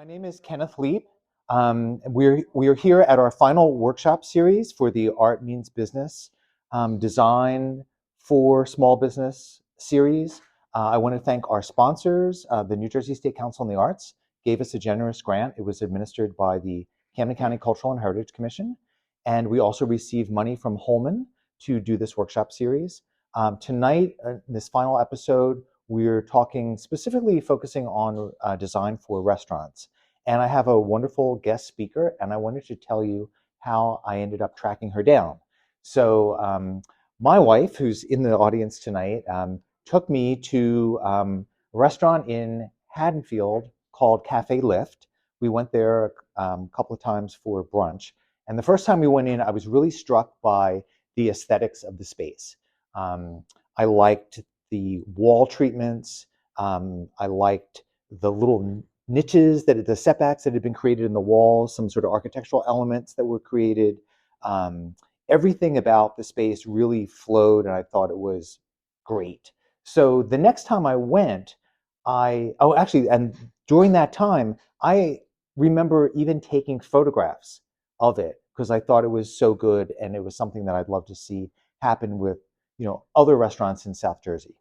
My name is Kenneth Leap. We're here at our final workshop series for the Art Means Business Design for Small Business series. I want to thank our sponsors. The New Jersey State Council on the Arts gave us a generous grant. It was administered by the Camden County Cultural and Heritage Commission. And we also received money from Holman to do this workshop series. Tonight, in this final episode, we're talking specifically focusing on design for restaurants. And I have a wonderful guest speaker, and I wanted to tell you how I ended up tracking her down. So my wife, who's in the audience tonight, took me to a restaurant in Haddonfield called Cafe Lift. We went there a couple of times for brunch. And the first time we went in, I was really struck by the aesthetics of the space. I liked the wall treatments. I liked the little niches, the setbacks that had been created in the walls, some sort of architectural elements that were created. Everything about the space really flowed, and I thought it was great. So the next time I went, and during that time, I remember even taking photographs of it because I thought it was so good, and it was something that I'd love to see happen with, other restaurants in South Jersey.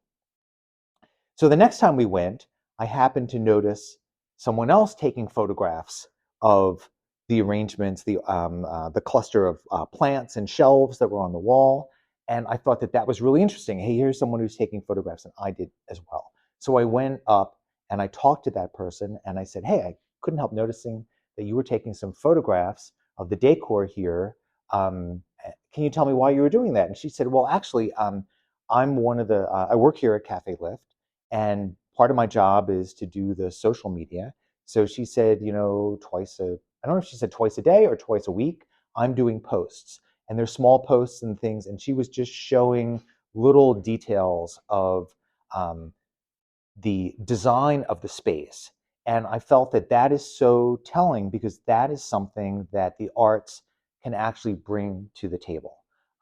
So the next time we went, I happened to notice someone else taking photographs of the arrangements, the cluster of plants and shelves that were on the wall. And I thought that was really interesting. Hey, here's someone who's taking photographs, and I did as well. So I went up and I talked to that person and I said, hey, I couldn't help noticing that you were taking some photographs of the decor here. Can you tell me why you were doing that? And she said, well, actually, I'm one of I work here at Cafe Lift, and part of my job is to do the social media. So she said, I don't know if she said twice a day or twice a week, I'm doing posts. And they're small posts and things. And she was just showing little details of the design of the space. And I felt that is so telling because that is something that the arts can actually bring to the table.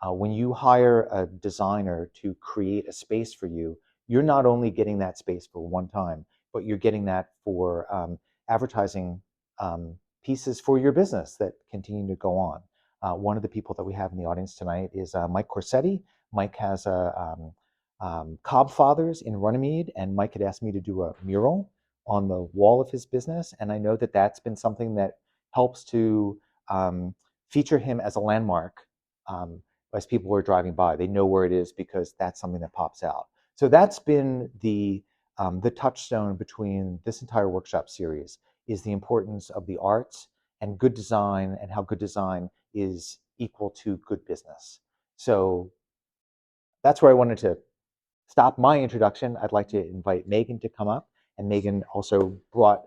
When you hire a designer to create a space for you, you're not only getting that space for one time, but you're getting that for advertising pieces for your business that continue to go on. One of the people that we have in the audience tonight is Mike Corsetti. Mike has Cobb Fathers in Runnymede, and Mike had asked me to do a mural on the wall of his business, and I know that that's been something that helps to feature him as a landmark as people are driving by. They know where it is because that's something that pops out. So that's been the touchstone between this entire workshop series, is the importance of the arts and good design, and how good design is equal to good business. So that's where I wanted to stop my introduction. I'd like to invite Megan to come up, and Megan also brought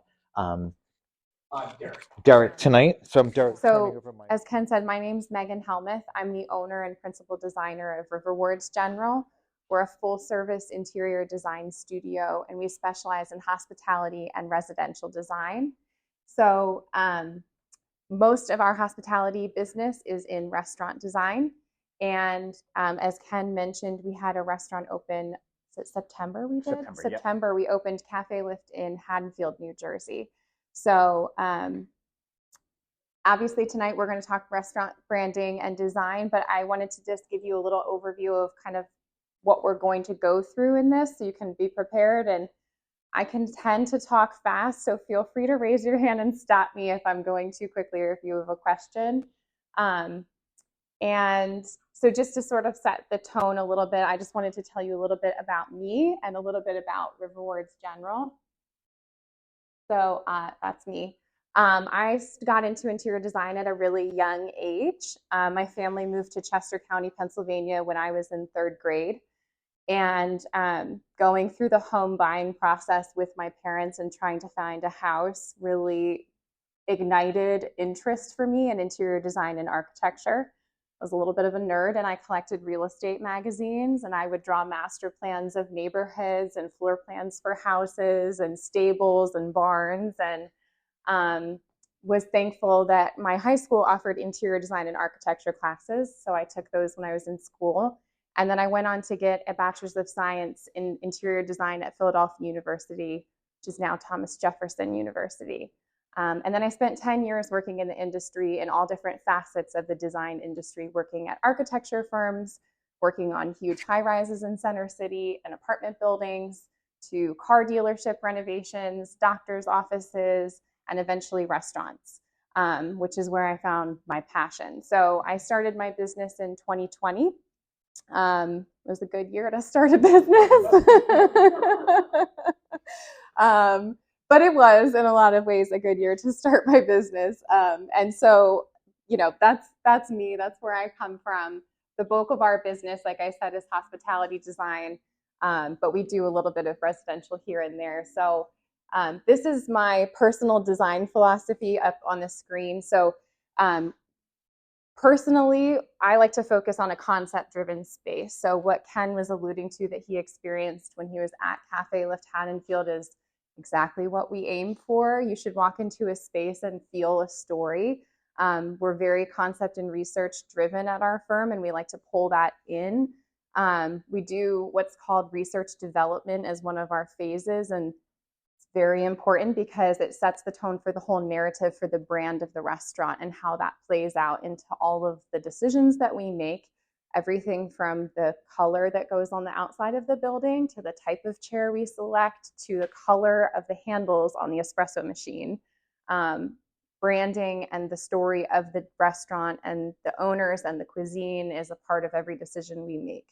Derek tonight. So I'm Derek. So as Ken said, my name's Megan Helmuth. I'm the owner and principal designer of Riverwards General. We're a full-service interior design studio, and we specialize in hospitality and residential design. So most of our hospitality business is in restaurant design. And as Ken mentioned, we had a restaurant open, September we did? September, we opened Cafe Lift in Haddonfield, New Jersey. So obviously tonight we're going to talk restaurant branding and design, but I wanted to just give you a little overview of kind of what we're going to go through in this so you can be prepared. And I can tend to talk fast, so feel free to raise your hand and stop me if I'm going too quickly or if you have a question. And so just to sort of set the tone a little bit, I just wanted to tell you a little bit about me and a little bit about Riverwards General. So that's me. I got into interior design at a really young age. My family moved to Chester County, Pennsylvania when I was in 3rd grade. And going through the home buying process with my parents and trying to find a house really ignited interest for me in interior design and architecture. I was a little bit of a nerd, and I collected real estate magazines, and I would draw master plans of neighborhoods and floor plans for houses and stables and barns, and was thankful that my high school offered interior design and architecture classes. So I took those when I was in school. And then I went on to get a Bachelor's of Science in Interior Design at Philadelphia University, which is now Thomas Jefferson University. And then I spent 10 years working in the industry in all different facets of the design industry, working at architecture firms, working on huge high rises in Center City and apartment buildings, to car dealership renovations, doctors' offices, and eventually restaurants, which is where I found my passion. So I started my business in 2020. It was a good year to start a business. um, but it was, in a lot of ways, a good year to start my business. And so, that's me. That's where I come from. The bulk of our business, like I said, is hospitality design, but we do a little bit of residential here and there. So this is my personal design philosophy up on the screen. So personally, I like to focus on a concept-driven space. So what Ken was alluding to that he experienced when he was at Cafe Lift Haddonfield is exactly what we aim for. You should walk into a space and feel a story. We're very concept and research driven at our firm, and we like to pull that in. We do what's called research development as one of our phases, and very important because it sets the tone for the whole narrative for the brand of the restaurant and how that plays out into all of the decisions that we make. Everything from the color that goes on the outside of the building to the type of chair we select to the color of the handles on the espresso machine. Branding and the story of the restaurant and the owners and the cuisine is a part of every decision we make.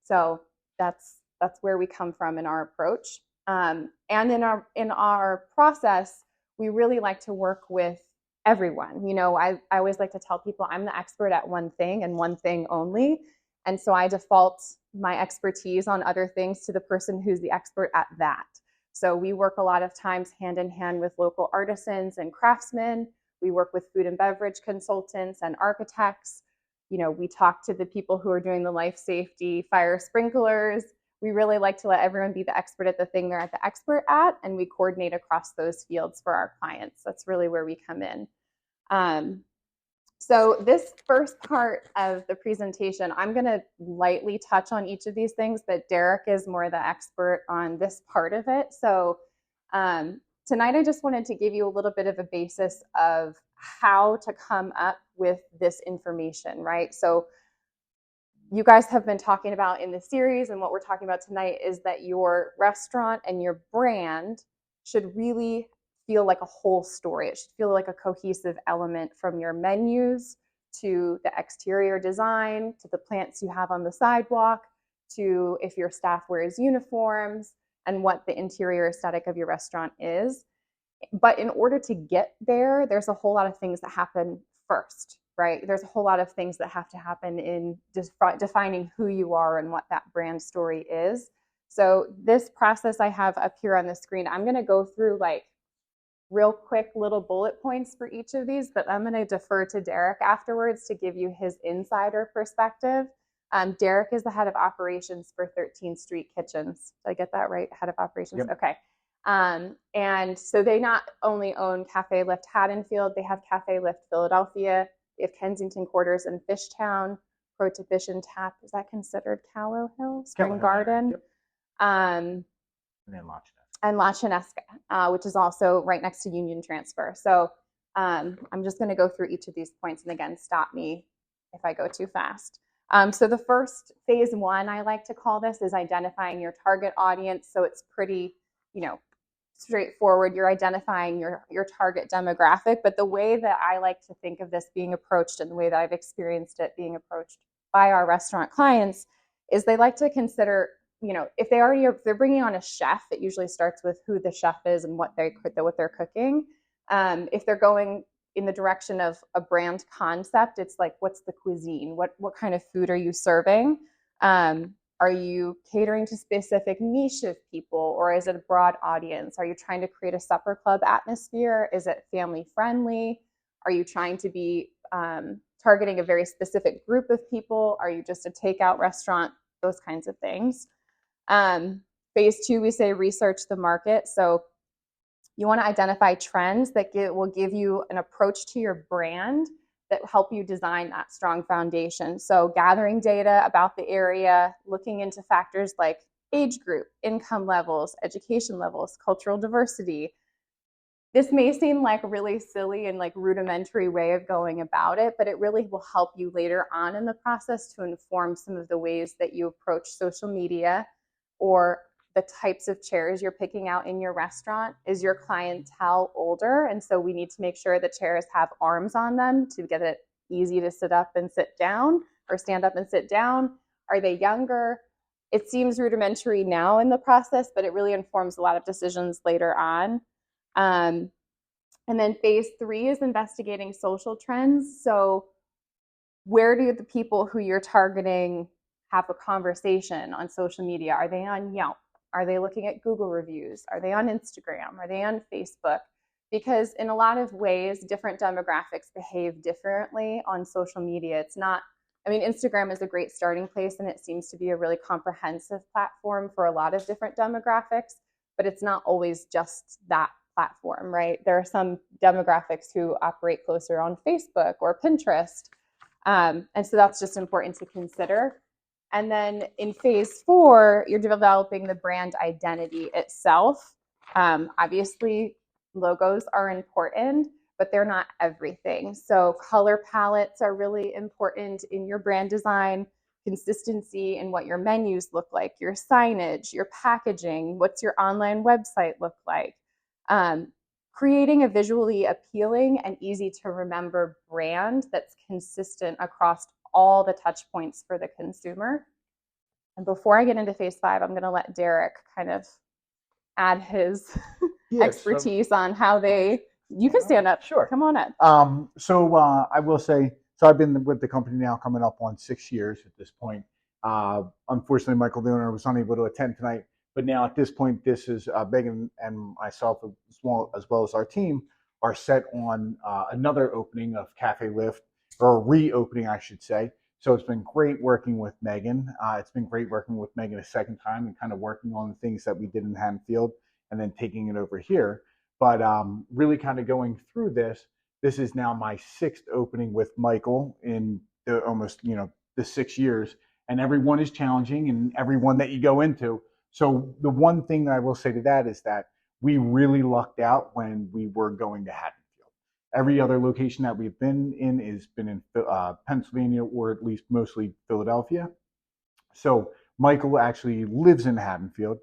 So that's where we come from in our approach. And in our process, we really like to work with everyone. I always like to tell people I'm the expert at one thing and one thing only. And so I default my expertise on other things to the person who's the expert at that. So we work a lot of times hand in hand with local artisans and craftsmen. We work with food and beverage consultants and architects. We talk to the people who are doing the life safety, fire sprinklers. We really like to let everyone be the expert at the thing they're the expert at, and we coordinate across those fields for our clients. That's really where we come in. So this first part of the presentation, I'm going to lightly touch on each of these things, but Derek is more the expert on this part of it. So tonight I just wanted to give you a little bit of a basis of how to come up with this information, right? So you guys have been talking about in the series, and what we're talking about tonight is that your restaurant and your brand should really feel like a whole story. It should feel like a cohesive element, from your menus to the exterior design, to the plants you have on the sidewalk, to if your staff wears uniforms, and what the interior aesthetic of your restaurant is. But in order to get there, there's a whole lot of things that happen first, right? There's a whole lot of things that have to happen in defining who you are and what that brand story is. So this process I have up here on the screen, I'm going to go through like real quick little bullet points for each of these, but I'm going to defer to Derek afterwards to give you his insider perspective. Derek is the head of operations for 13th Street Kitchens. Did I get that right? Head of operations? Yep. Okay. And so they not only own Cafe Lift Haddonfield, they have Cafe Lift Philadelphia, they have Kensington Quarters and Fishtown, Prohibition Tap. Is that considered Callow Hill? Spring Garden? Yep. And then La Chinesca, which is also right next to Union Transfer. So I'm just going to go through each of these points, and again, stop me if I go too fast. So the first phase one, I like to call this, is identifying your target audience. So it's pretty, straightforward. You're identifying your target demographic, but the way that I like to think of this being approached, and the way that I've experienced it being approached by our restaurant clients, is they like to consider, if they're bringing on a chef, it usually starts with who the chef is and what they're cooking. If they're going in the direction of a brand concept, it's like, what's the cuisine? What kind of food are you serving? Are you catering to specific niche of people, or is it a broad audience? Are you trying to create a supper club atmosphere? Is it family friendly? Are you trying to be targeting a very specific group of people? Are you just a takeout restaurant? Those kinds of things. Phase two, we say research the market. So you want to identify trends that will give you an approach to your brand that help you design that strong foundation. So gathering data about the area, looking into factors like age group, income levels, education levels, cultural diversity, This may seem like a really silly and like rudimentary way of going about it, but it really will help you later on in the process to inform some of the ways that you approach social media or the types of chairs you're picking out in your restaurant. Is your clientele older? And so we need to make sure the chairs have arms on them to get it easy to sit up and sit down, or stand up and sit down. Are they younger? It seems rudimentary now in the process, but it really informs a lot of decisions later on. Um, and then phase 3 is investigating social trends. So where do the people who you're targeting have a conversation on social media? Are they on Yelp? Are they looking at Google reviews? Are they on Instagram? Are they on Facebook? Because in a lot of ways, different demographics behave differently on social media. It's not, I mean, Instagram is a great starting place, and it seems to be a really comprehensive platform for a lot of different demographics, but it's not always just that platform, right? There are some demographics who operate closer on Facebook or Pinterest. And so that's just important to consider. And then in phase 4, you're developing the brand identity itself. Obviously, logos are important, but they're not everything. So color palettes are really important in your brand design, consistency in what your menus look like, your signage, your packaging, what's your online website look like. Creating a visually appealing and easy to remember brand that's consistent across all the touch points for the consumer. And before I get into phase 5, I'm going to let Derek kind of add his expertise on how they, you can stand up. Sure. Come on up. I will say, so I've been with the company now coming up on 6 years at this point. Unfortunately, Michael, the owner, was unable to attend tonight. But now at this point, this is Megan and myself, as well as our team, are set on another opening of Cafe Lift, or reopening, I should say. So it's been great working with Megan. It's been great working with Megan a second time and kind of working on the things that we did in Haddonfield and then taking it over here. But really kind of going through this. This is now my 6th opening with Michael in the almost, the 6 years. And everyone is challenging, and everyone that you go into. So the one thing that I will say to that is that we really lucked out when we were going to Haddonfield. Every other location that we've been in has been in Pennsylvania, or at least mostly Philadelphia. So Michael actually lives in Haddonfield.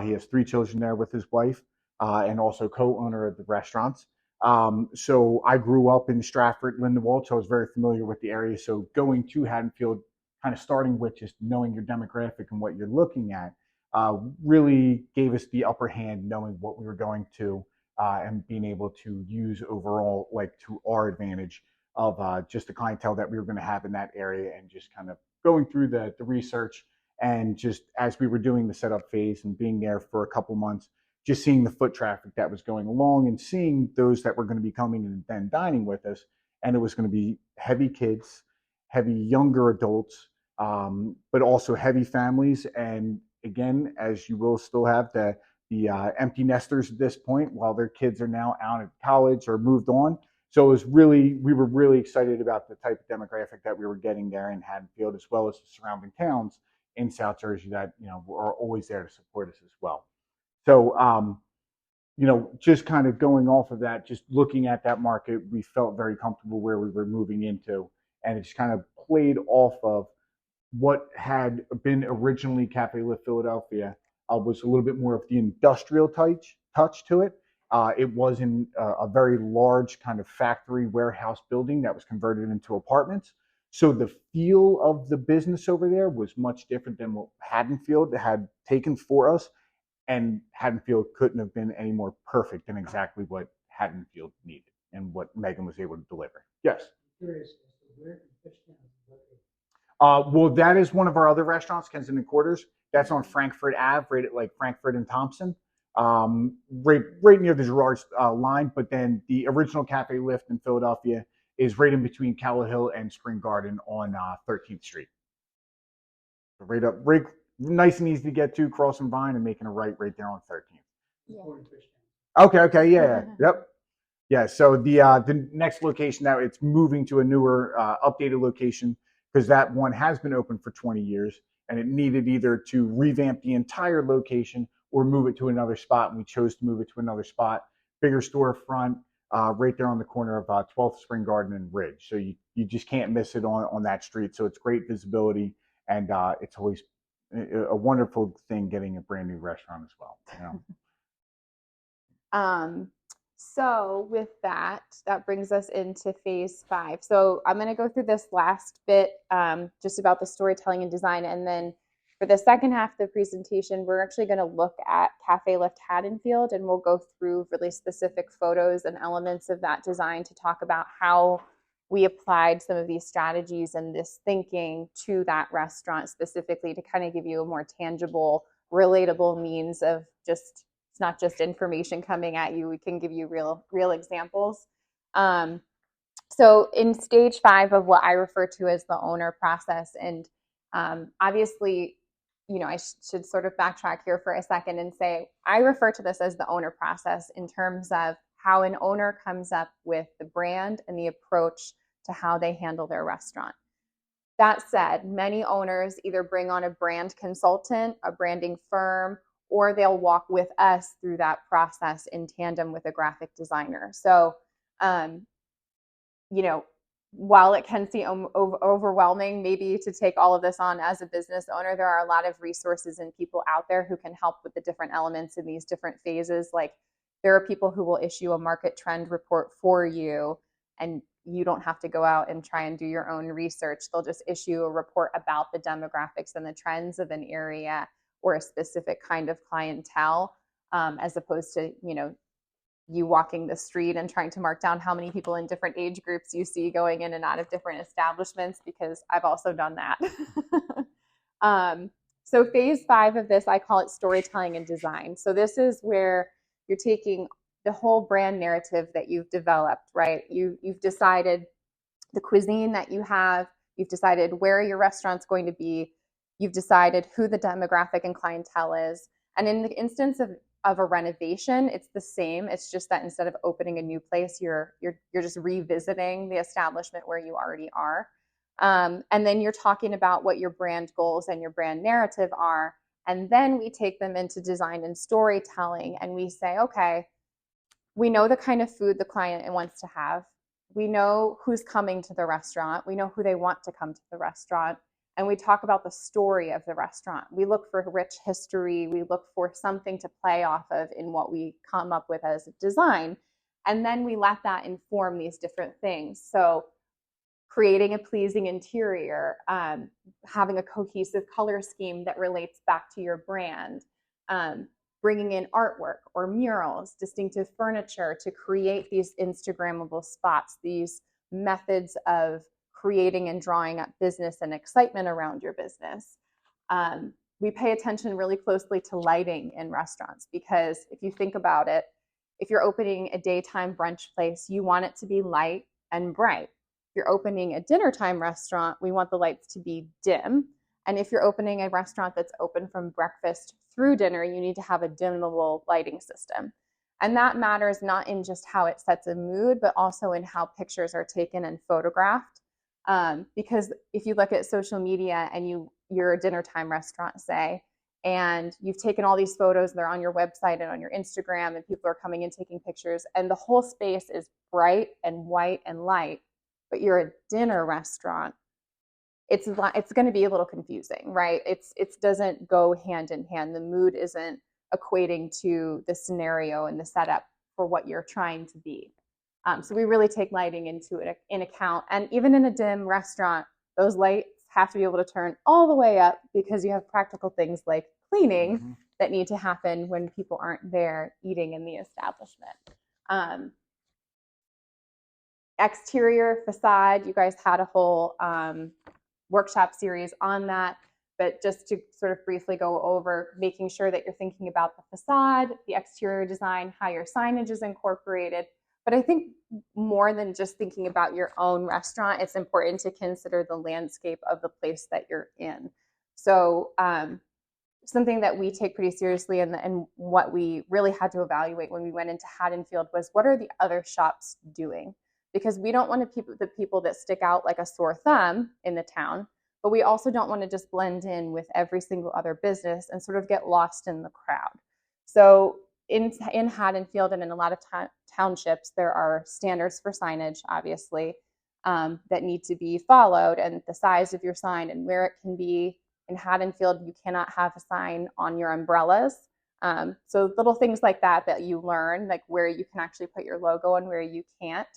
He has 3 children there with his wife, and also co-owner of the restaurants. So I grew up in Stratford, Lindenwold, so I was very familiar with the area. So going to Haddonfield, kind of starting with just knowing your demographic and what you're looking at, really gave us the upper hand, knowing what we were going to and being able to use overall, like, to our advantage of just the clientele that we were going to have in that area, and just kind of going through the research, and just as we were doing the setup phase and being there for a couple months, just seeing the foot traffic that was going along and seeing those that were going to be coming and then dining with us. And it was going to be heavy kids, heavy younger adults, but also heavy families. And again, as you will still have the empty nesters at this point, while their kids are now out at college or moved on. So we were really excited about the type of demographic that we were getting there in Haddonfield, as well as the surrounding towns in South Jersey that, are always there to support us as well. So, just kind of going off of that, just looking at that market, we felt very comfortable where we were moving into, and it just kind of played off of what had been originally Cafe Lift Philadelphia. Was a little bit more of the industrial touch to it. It was in a very large kind of factory warehouse building that was converted into apartments. So the feel of the business over there was much different than what Haddonfield had taken for us. And Haddonfield couldn't have been any more perfect than exactly what Haddonfield needed and what Megan was able to deliver. Yes. Curious as to where the fish town is located. Well, that is one of our other restaurants, Kensington Quarters. That's on Frankfurt Ave, right at like Frankfurt and Thompson, right near the Girard line. But then the original Cafe Lift in Philadelphia is right in between Calla Hill and Spring Garden on 13th Street. So right, nice and easy to get to, crossing Vine and making a right there on 13th. Yeah. Okay, yeah, yep. Yeah, so the next location now, it's moving to a newer, updated location, because that one has been open for 20 years, and it needed either to revamp the entire location or move it to another spot, and we chose to move it to another spot bigger storefront right there on the corner of 12th Spring Garden and Ridge. So you just can't miss it on that street. So it's great visibility, and it's always a wonderful thing getting a brand new restaurant as well. You know? So with that, that brings us into phase 5. So I'm going to go through this last bit just about the storytelling and design. And then for the second half of the presentation, we're actually going to look at Cafe Lift Haddonfield, and we'll go through really specific photos and elements of that design to talk about how we applied some of these strategies and this thinking to that restaurant specifically to kind of give you a more tangible, relatable means of just, it's not just information coming at you. We can give you real examples. So in stage 5 of what I refer to as the owner process, and obviously, you know, I should sort of backtrack here for a second and say, I refer to this as the owner process in terms of how an owner comes up with the brand and the approach to how they handle their restaurant. That said, many owners either bring on a brand consultant, a branding firm, or they'll walk with us through that process in tandem with a graphic designer. So, you know, while it can seem overwhelming maybe to take all of this on as a business owner, there are a lot of resources and people out there who can help with the different elements in these different phases. Like there are people who will issue a market trend report for you, and you don't have to go out and try and do your own research. They'll just issue a report about the demographics and the trends of an area or a specific kind of clientele, as opposed to, you know, you walking the street and trying to mark down how many people in different age groups you see going in and out of different establishments, because I've also done that. So phase 5 of this, I call it storytelling and design. So this is where you're taking the whole brand narrative that you've developed, right? You've decided the cuisine that you have, you've decided where your restaurant's going to be, you've decided who the demographic and clientele is. And in the instance of a renovation, it's the same. It's just that instead of opening a new place, you're just revisiting the establishment where you already are. And then you're talking about what your brand goals and your brand narrative are. And then we take them into design and storytelling, and we say, okay, we know the kind of food the client wants to have. We know who's coming to the restaurant. We know who they want to come to the restaurant. And we talk about the story of the restaurant. We look for rich history. We look for something to play off of in what we come up with as a design. And then we let that inform these different things. So creating a pleasing interior, having a cohesive color scheme that relates back to your brand, bringing in artwork or murals, distinctive furniture to create these Instagrammable spots, these methods of creating and drawing up business and excitement around your business. We pay attention really closely to lighting in restaurants, because if you think about it, if you're opening a daytime brunch place, you want it to be light and bright. If you're opening a dinner time restaurant, we want the lights to be dim. And if you're opening a restaurant that's open from breakfast through dinner, you need to have a dimmable lighting system. And that matters not in just how it sets a mood, but also in how pictures are taken and photographed. Because if you look at social media and you're a dinner time restaurant, say, and you've taken all these photos, they're on your website and on your Instagram, and people are coming and taking pictures, and the whole space is bright and white and light, but you're a dinner restaurant, it's going to be a little confusing, right? It doesn't go hand in hand. The mood isn't equating to the scenario and the setup for what you're trying to be. So we really take lighting in account. And even in a dim restaurant, those lights have to be able to turn all the way up, because you have practical things like cleaning that need to happen when people aren't there eating in the establishment. Exterior facade, you guys had a whole workshop series on that, but just to sort of briefly go over, making sure that you're thinking about the facade, the exterior design, how your signage is incorporated. But I think more than just thinking about your own restaurant, it's important to consider the landscape of the place that you're in. So something that we take pretty seriously, and what we really had to evaluate when we went into Haddonfield, was what are the other shops doing? Because we don't want the people that stick out like a sore thumb in the town, but we also don't want to just blend in with every single other business and sort of get lost in the crowd. So in Haddonfield and in a lot of townships, there are standards for signage, obviously, that need to be followed, and the size of your sign and where it can be. In Haddonfield, you cannot have a sign on your umbrellas. So little things like that you learn, like where you can actually put your logo and where you can't.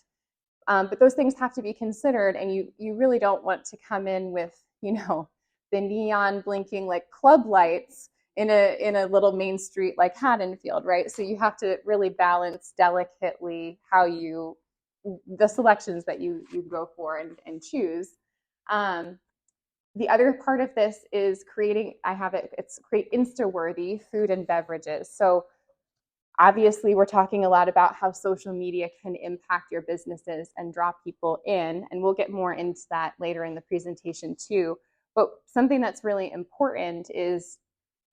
But those things have to be considered, and you really don't want to come in with, the neon blinking like club lights in a little main street like Haddonfield, right? So you have to really balance delicately the selections that you go for and choose. The other part of this is it's create Insta-worthy food and beverages. So obviously, we're talking a lot about how social media can impact your businesses and draw people in, and we'll get more into that later in the presentation too. But something that's really important is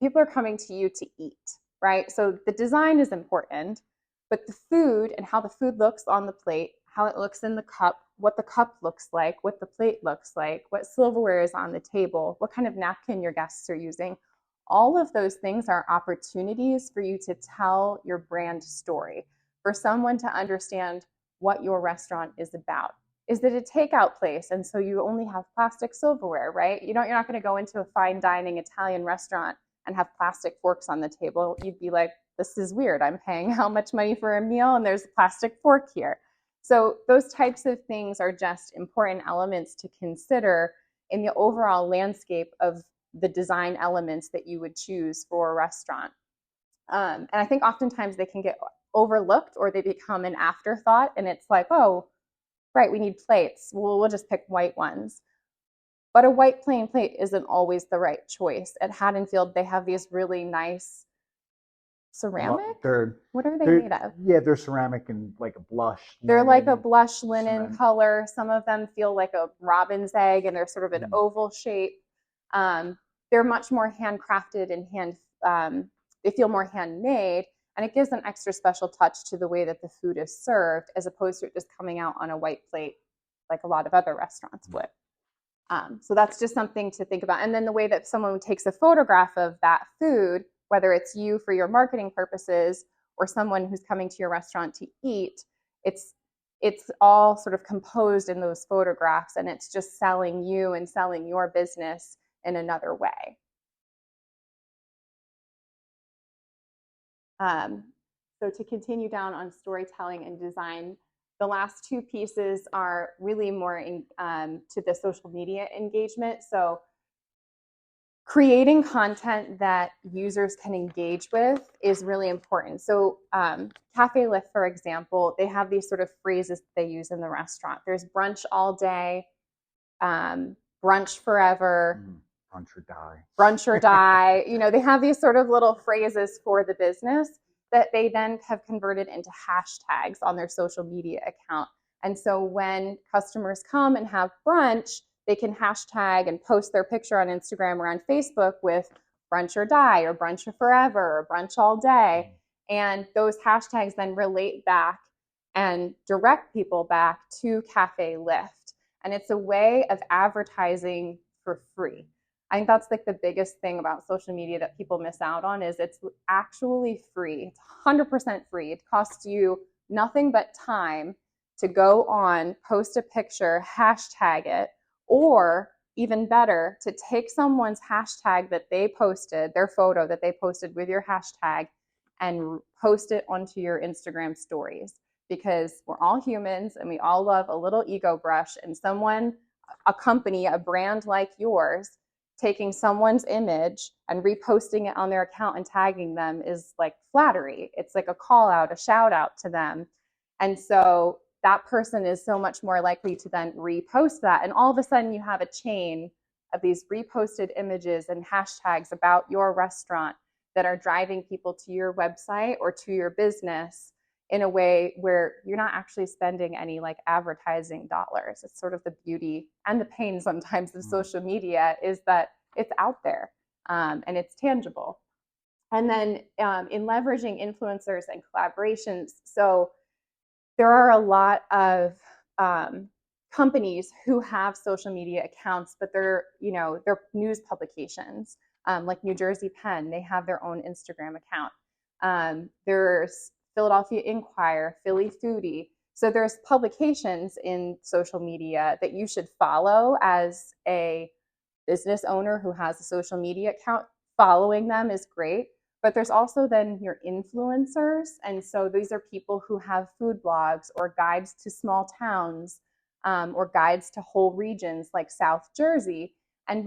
people are coming to you to eat, right? So the design is important, but the food and how the food looks on the plate, how it looks in the cup, what the cup looks like, what the plate looks like, what silverware is on the table, what kind of napkin your guests are using. All of those things are opportunities for you to tell your brand story, for someone to understand what your restaurant is about. Is it a takeout place? And so you only have plastic silverware, right? You're not going to go into a fine dining Italian restaurant and have plastic forks on the table. You'd be like, this is weird. I'm paying how much money for a meal and there's a plastic fork here. So those types of things are just important elements to consider in the overall landscape of the design elements that you would choose for a restaurant. And I think oftentimes they can get overlooked or they become an afterthought, and it's like, oh, right, we need plates. Well, we'll just pick white ones. But a white plain plate isn't always the right choice. At Haddonfield, they have these really nice ceramic. What are they made of? Yeah, they're ceramic and like a blush. They're like a blush linen color. Some of them feel like a robin's egg, and they're sort of an oval shape. They're much more handcrafted and they feel more handmade, and it gives an extra special touch to the way that the food is served, as opposed to it just coming out on a white plate like a lot of other restaurants would. So that's just something to think about. And then the way that someone takes a photograph of that food, whether it's you for your marketing purposes or someone who's coming to your restaurant to eat, it's all sort of composed in those photographs, and it's just selling you and selling your business in another way. So to continue down on storytelling and design, the last two pieces are really more to the social media engagement. So creating content that users can engage with is really important. So Cafe Lift, for example, they have these sort of phrases that they use in the restaurant. There's brunch all day, brunch forever, brunch or die. Brunch or die. They have these sort of little phrases for the business that they then have converted into hashtags on their social media account. And so when customers come and have brunch, they can hashtag and post their picture on Instagram or on Facebook with brunch or die or brunch or forever or brunch all day. And those hashtags then relate back and direct people back to Cafe Lift. And it's a way of advertising for free. I think that's like the biggest thing about social media that people miss out on is it's actually free. It's 100% free. It costs you nothing but time to go on, post a picture, hashtag it, or even better, to take someone's hashtag that they posted, their photo that they posted with your hashtag, and post it onto your Instagram stories. Because we're all humans and we all love a little ego brush, and a company, a brand like yours, taking someone's image and reposting it on their account and tagging them is like flattery. It's like a call out, a shout out to them. And so that person is so much more likely to then repost that. And all of a sudden you have a chain of these reposted images and hashtags about your restaurant that are driving people to your website or to your business in a way where you're not actually spending any like advertising dollars. It's sort of the beauty and the pain sometimes of social media is that it's out there and it's tangible. And then in leveraging influencers and collaborations, so there are a lot of companies who have social media accounts, but they're news publications. Like New Jersey Penn, they have their own Instagram account. There's Philadelphia Inquirer, Philly Foodie. So there's publications in social media that you should follow as a business owner who has a social media account. Following them is great, but there's also then your influencers. And so these are people who have food blogs or guides to small towns, or guides to whole regions like South Jersey. And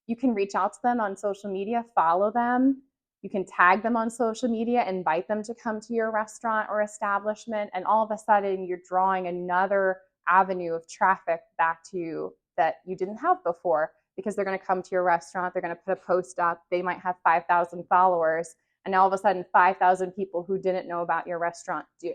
you can reach out to them on social media, follow them. You can tag them on social media, invite them to come to your restaurant or establishment, and all of a sudden you're drawing another avenue of traffic back to you that you didn't have before, because they're going to come to your restaurant, they're going to put a post up, they might have 5,000 followers, and all of a sudden 5,000 people who didn't know about your restaurant do.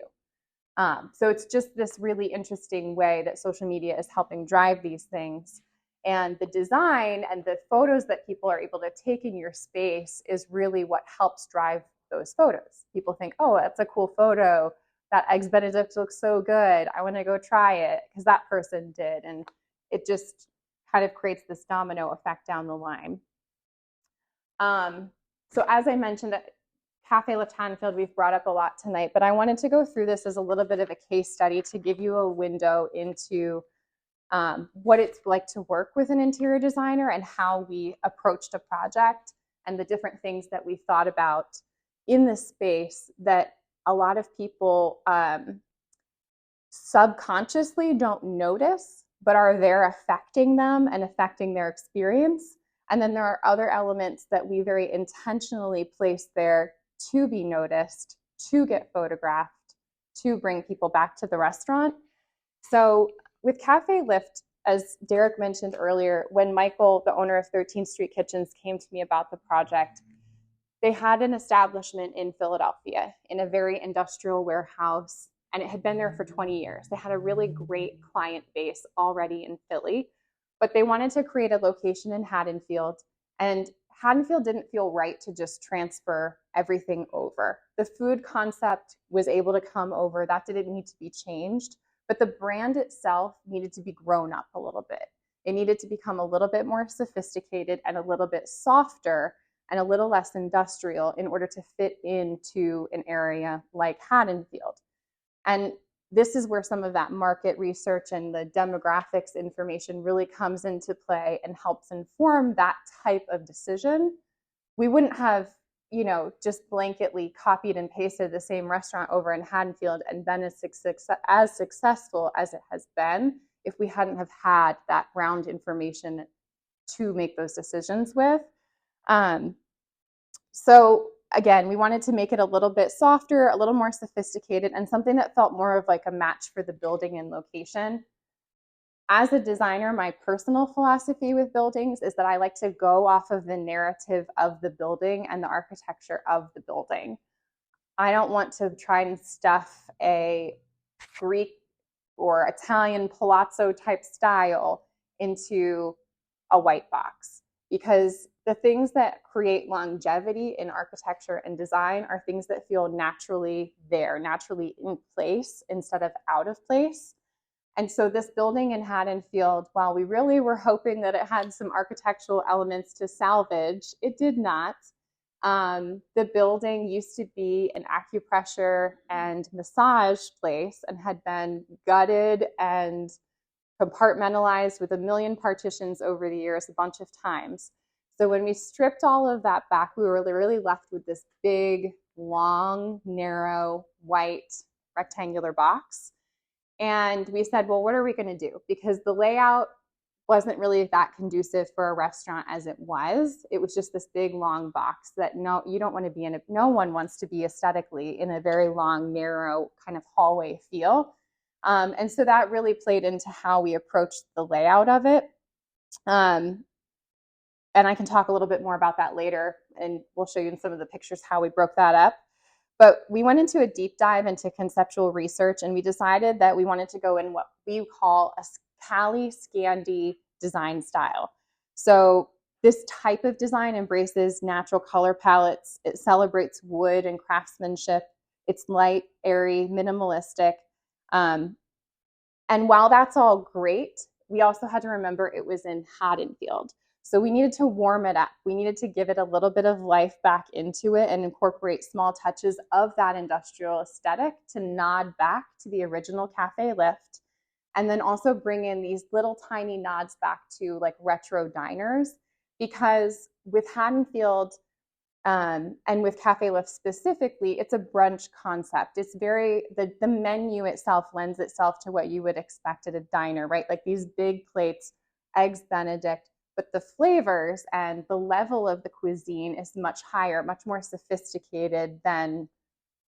So it's just this really interesting way that social media is helping drive these things. And the design and the photos that people are able to take in your space is really what helps drive those photos. People think, oh, that's a cool photo. That Eggs Benedict looks so good. I want to go try it because that person did. And it just kind of creates this domino effect down the line. So as I mentioned, Cafe La Haddonfield, we've brought up a lot tonight, but I wanted to go through this as a little bit of a case study to give you a window into what it's like to work with an interior designer and how we approached a project and the different things that we thought about in this space that a lot of people subconsciously don't notice, but are there affecting them and affecting their experience. And then there are other elements that we very intentionally place there to be noticed, to get photographed, to bring people back to the restaurant. So with Cafe Lift, as Derek mentioned earlier, when Michael, the owner of 13th Street Kitchens, came to me about the project, they had an establishment in Philadelphia in a very industrial warehouse, and it had been there for 20 years. They had a really great client base already in Philly, but they wanted to create a location in Haddonfield, and Haddonfield didn't feel right to just transfer everything over. The food concept was able to come over. That didn't need to be changed, but the brand itself needed to be grown up a little bit. It needed to become a little bit more sophisticated and a little bit softer and a little less industrial in order to fit into an area like Haddonfield. And this is where some of that market research and the demographics information really comes into play and helps inform that type of decision. We wouldn't have, just blanketly copied and pasted the same restaurant over in Haddonfield and been as successful as it has been if we hadn't have had that ground information to make those decisions with. So again, we wanted to make it a little bit softer, a little more sophisticated, and something that felt more of like a match for the building and location. As a designer, my personal philosophy with buildings is that I like to go off of the narrative of the building and the architecture of the building. I don't want to try and stuff a Greek or Italian palazzo type style into a white box, because the things that create longevity in architecture and design are things that feel naturally there, naturally in place instead of out of place. And so this building in Haddonfield, while we really were hoping that it had some architectural elements to salvage, it did not. The building used to be an acupressure and massage place and had been gutted and compartmentalized with a million partitions over the years, a bunch of times. So when we stripped all of that back, we were really left with this big, long, narrow, white, rectangular box. And we said, well, what are we going to do? Because the layout wasn't really that conducive for a restaurant as it was. It was just this big, long box that no one wants to be aesthetically in a very long, narrow kind of hallway feel. And so that really played into how we approached the layout of it. And I can talk a little bit more about that later, and we'll show you in some of the pictures how we broke that up. But we went into a deep dive into conceptual research, and we decided that we wanted to go in what we call a Cali Scandi design style. So this type of design embraces natural color palettes. It celebrates wood and craftsmanship. It's light, airy, minimalistic. And while that's all great, we also had to remember it was in Haddonfield. So we needed to warm it up. We needed to give it a little bit of life back into it and incorporate small touches of that industrial aesthetic to nod back to the original cafe lift. And then also bring in these little tiny nods back to like retro diners, because with Haddonfield, and with Cafe Lift specifically, it's a brunch concept. It's very, the menu itself lends itself to what you would expect at a diner, right? Like these big plates, eggs Benedict, but the flavors and the level of the cuisine is much higher, much more sophisticated than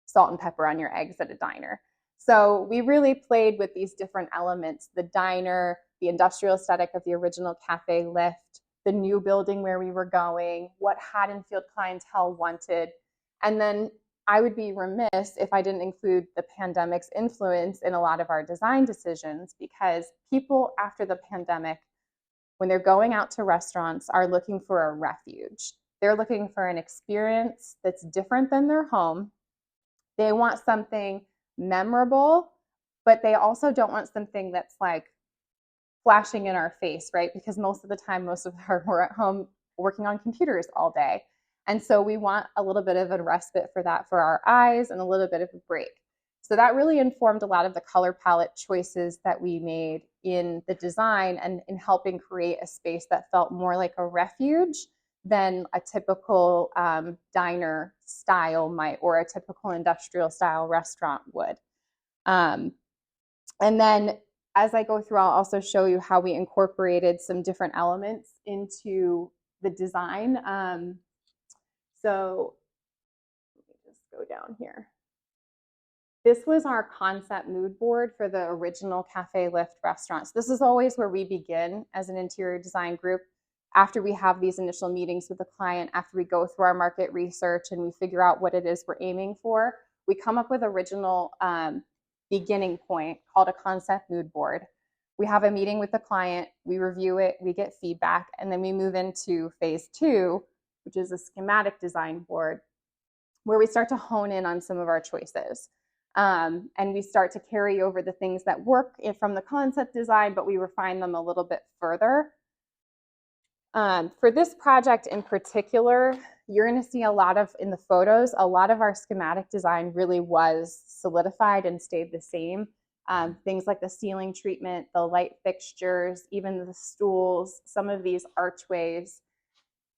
salt and pepper on your eggs at a diner. So we really played with these different elements, the diner, the industrial aesthetic of the original Cafe Lift, the new building where we were going, what Haddonfield clientele wanted. And then I would be remiss if I didn't include the pandemic's influence in a lot of our design decisions, because people after the pandemic, when they're going out to restaurants, are looking for a refuge. They're looking for an experience that's different than their home. They want something memorable, but they also don't want something that's like flashing in our face, right? Because most of the time, most of our, we're at home working on computers all day. And so we want a little bit of a respite for that, for our eyes, and a little bit of a break. So that really informed a lot of the color palette choices that we made in the design and in helping create a space that felt more like a refuge than a typical diner style might, or a typical industrial style restaurant would. And then as I go through, I'll also show you how we incorporated some different elements into the design. So let me just go down here. This was our concept mood board for the original Cafe Lift restaurants. This is always where we begin as an interior design group. After we have these initial meetings with the client, after we go through our market research and we figure out what it is we're aiming for, we come up with original beginning point called a concept mood board. We have a meeting with the client, we review it, we get feedback, and then we move into phase 2, which is a schematic design board, where we start to hone in on some of our choices. And we start to carry over the things that work from the concept design, but we refine them a little bit further. For this project in particular, you're going to see a lot of, in the photos, a lot of our schematic design really was solidified and stayed the same. Things like the ceiling treatment, the light fixtures, even the stools, some of these archways.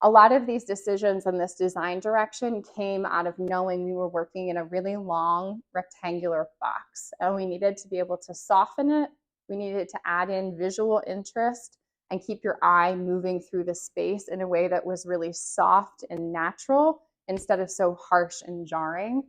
A lot of these decisions in this design direction came out of knowing we were working in a really long rectangular box, and we needed to be able to soften it. We needed to add in visual interest and keep your eye moving through the space in a way that was really soft and natural instead of so harsh and jarring.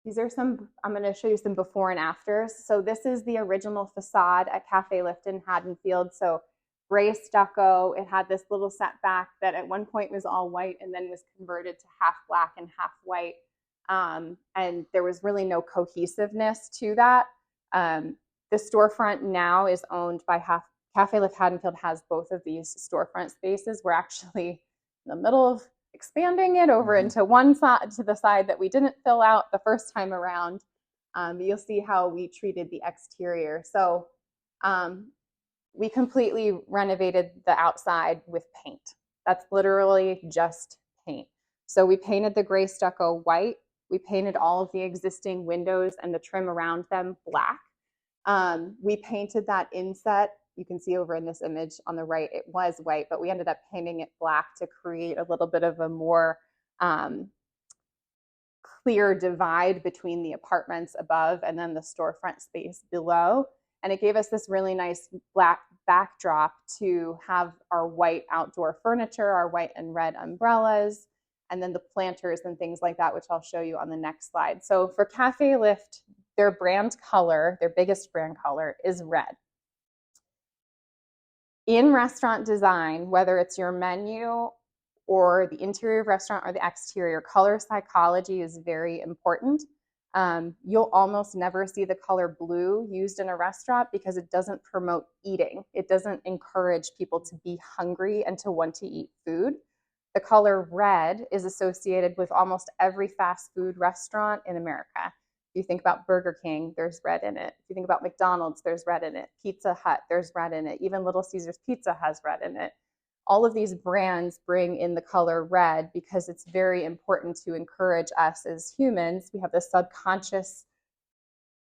These are some, I'm going to show you some before and afters. So this is the original facade at Cafe Lift in Haddonfield. So gray stucco, it had this little setback that at one point was all white and then was converted to half black and half white. And there was really no cohesiveness to that. The storefront now is owned by Cafe Lift Haddonfield has both of these storefront spaces. We're actually in the middle of expanding it over into one side, to the side that we didn't fill out the first time around. You'll see how we treated the exterior. So we completely renovated the outside with paint. That's literally just paint. So we painted the gray stucco white. We painted all of the existing windows and the trim around them black. We painted that inset. You can see over in this image on the right, it was white, but we ended up painting it black to create a little bit of a more clear divide between the apartments above and then the storefront space below. And it gave us this really nice black backdrop to have our white outdoor furniture, our white and red umbrellas, and then the planters and things like that, which I'll show you on the next slide. So for Cafe Lift, their brand color, their biggest brand color is red. In restaurant design, whether it's your menu or the interior of restaurant or the exterior, color psychology is very important. You'll almost never see the color blue used in a restaurant because it doesn't promote eating. It doesn't encourage people to be hungry and to want to eat food. The color red is associated with almost every fast food restaurant in America. If you think about Burger King, there's red in it. If you think about McDonald's, there's red in it. Pizza Hut, there's red in it. Even Little Caesars Pizza has red in it. All of these brands bring in the color red because it's very important to encourage us as humans. We have this subconscious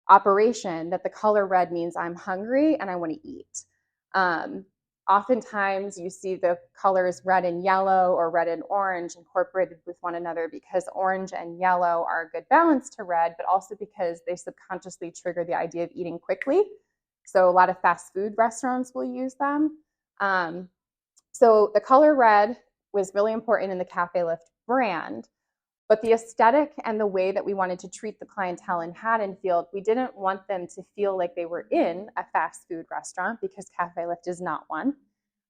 operation that the color red means I'm hungry and I want to eat. Oftentimes you see the colors red and yellow or red and orange incorporated with one another because orange and yellow are a good balance to red, but also because they subconsciously trigger the idea of eating quickly. So a lot of fast food restaurants will use them. So the color red was really important in the Cafe Lift brand. But the aesthetic and the way that we wanted to treat the clientele in Haddonfield, we didn't want them to feel like they were in a fast food restaurant because Cafe Lift is not one.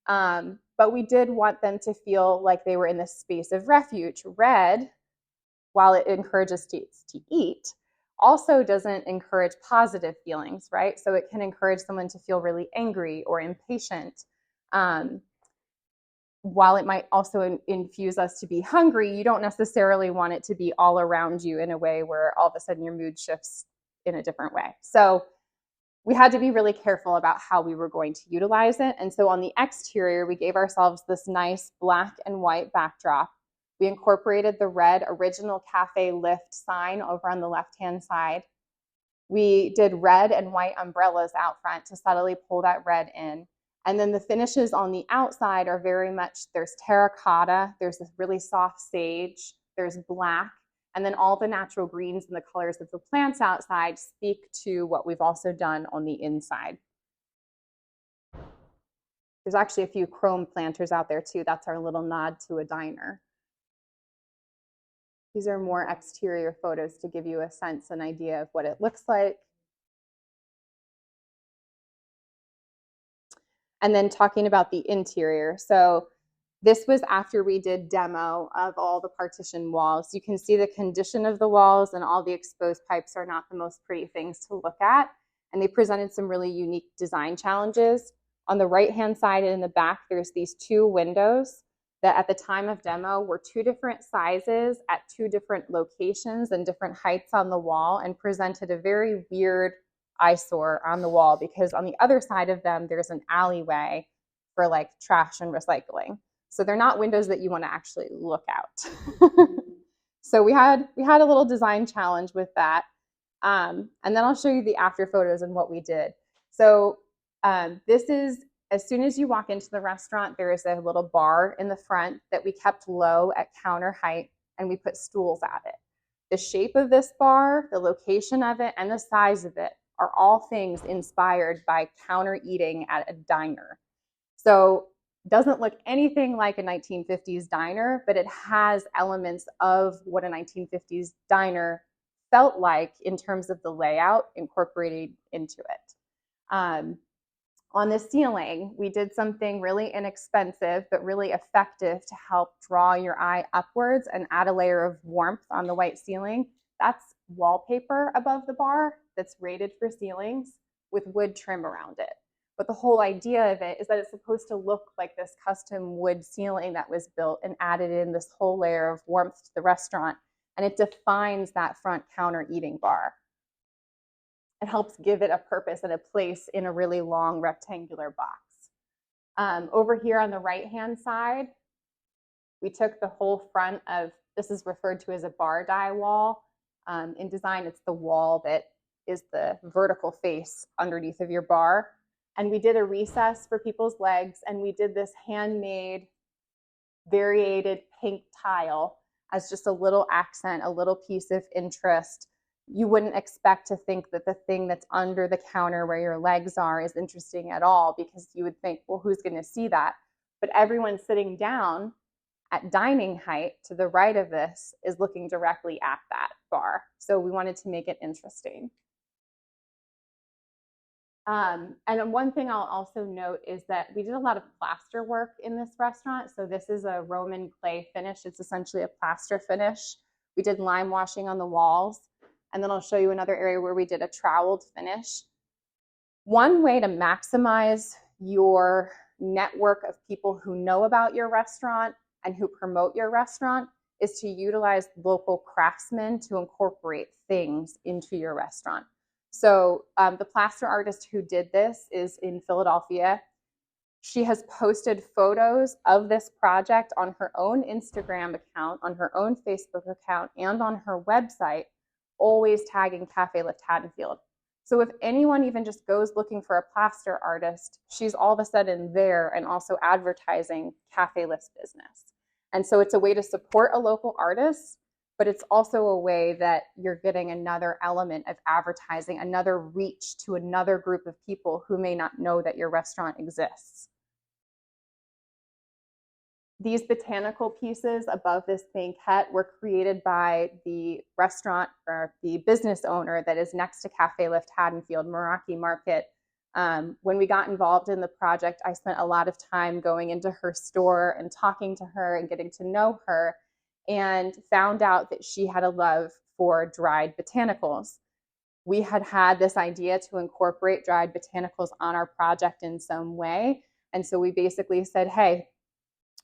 But we did want them to feel like they were in this space of refuge. Red, while it encourages to eat, also doesn't encourage positive feelings, right? So it can encourage someone to feel really angry or impatient. While it might also infuse us to be hungry, you don't necessarily want it to be all around you in a way where all of a sudden your mood shifts in a different way. So we had to be really careful about how we were going to utilize it. And so on the exterior, we gave ourselves this nice black and white backdrop. We incorporated the red original Cafe Lift sign over on the left-hand side. We did red and white umbrellas out front to subtly pull that red in. And then the finishes on the outside are very much, there's terracotta, there's this really soft sage, there's black, and then all the natural greens and the colors of the plants outside speak to what we've also done on the inside. There's actually a few chrome planters out there too. That's our little nod to a diner. These are more exterior photos to give you a sense, an idea of what it looks like. And then talking about the interior. So this was after we did demo of all the partition walls. You can see the condition of the walls, and all the exposed pipes are not the most pretty things to look at. And they presented some really unique design challenges. On the right-hand side and in the back, there's these two windows that at the time of demo were two different sizes at two different locations and different heights on the wall, and presented a very weird eyesore on the wall because on the other side of them, there's an alleyway for like trash and recycling. So they're not windows that you want to actually look out. So we had a little design challenge with that. And then I'll show you the after photos and what we did. So this is, as soon as you walk into the restaurant, there is a little bar in the front that we kept low at counter height, and we put stools at it. The shape of this bar, the location of it, and the size of it are all things inspired by counter eating at a diner. So it doesn't look anything like a 1950s diner, but it has elements of what a 1950s diner felt like in terms of the layout incorporated into it. On the ceiling, we did something really inexpensive but really effective to help draw your eye upwards and add a layer of warmth on the white ceiling. That's wallpaper above the bar that's rated for ceilings with wood trim around it. But the whole idea of it is that it's supposed to look like this custom wood ceiling that was built and added in this whole layer of warmth to the restaurant, and it defines that front counter eating bar. It helps give it a purpose and a place in a really long rectangular box. Over here on the right-hand side, we took the whole front of, this is referred to as a bar die wall. In design, it's the wall that is the vertical face underneath of your bar. And we did a recess for people's legs, and we did this handmade variated pink tile as just a little accent, a little piece of interest. You wouldn't expect to think that the thing that's under the counter where your legs are is interesting at all, because you would think, well, who's going to see that? But everyone sitting down at dining height to the right of this is looking directly at that bar. So we wanted to make it interesting. And one thing I'll also note is that we did a lot of plaster work in this restaurant. So this is a Roman clay finish. It's essentially a plaster finish. We did lime washing on the walls. And then I'll show you another area where we did a troweled finish. One way to maximize your network of people who know about your restaurant and who promote your restaurant is to utilize local craftsmen to incorporate things into your restaurant. So the plaster artist who did this is in Philadelphia. She has posted photos of this project on her own Instagram account, on her own Facebook account, and on her website, always tagging Cafe Lift Haddonfield. So if anyone even just goes looking for a plaster artist, she's all of a sudden there and also advertising Cafe Lift's business. And so it's a way to support a local artist, but it's also a way that you're getting another element of advertising, another reach to another group of people who may not know that your restaurant exists. These botanical pieces above this banquette were created by the restaurant or the business owner that is next to Cafe Lift Haddonfield, Meraki Market. When we got involved in the project, I spent a lot of time going into her store and talking to her and getting to know her, and found out that she had a love for dried botanicals. We had this idea to incorporate dried botanicals on our project in some way. And so we basically said, hey,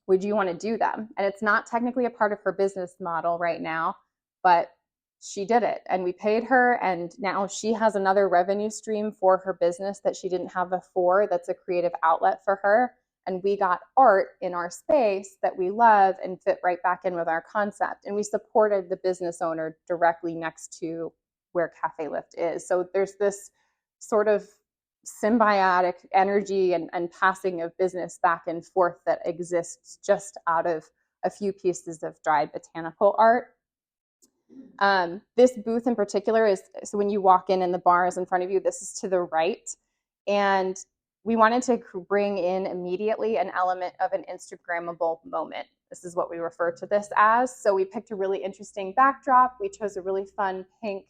would you want to do them? And it's not technically a part of her business model right now, but she did it and we paid her. And now she has another revenue stream for her business that she didn't have before. That's a creative outlet for her. And we got art in our space that we love and fit right back in with our concept. And we supported the business owner directly next to where Cafe Lift is. So there's this sort of symbiotic energy and passing of business back and forth that exists just out of a few pieces of dried botanical art. This booth in particular is, so when you walk in and the bar is in front of you, this is to the right. And we wanted to bring in immediately an element of an Instagrammable moment. This is what we refer to this as. So we picked a really interesting backdrop. We chose a really fun pink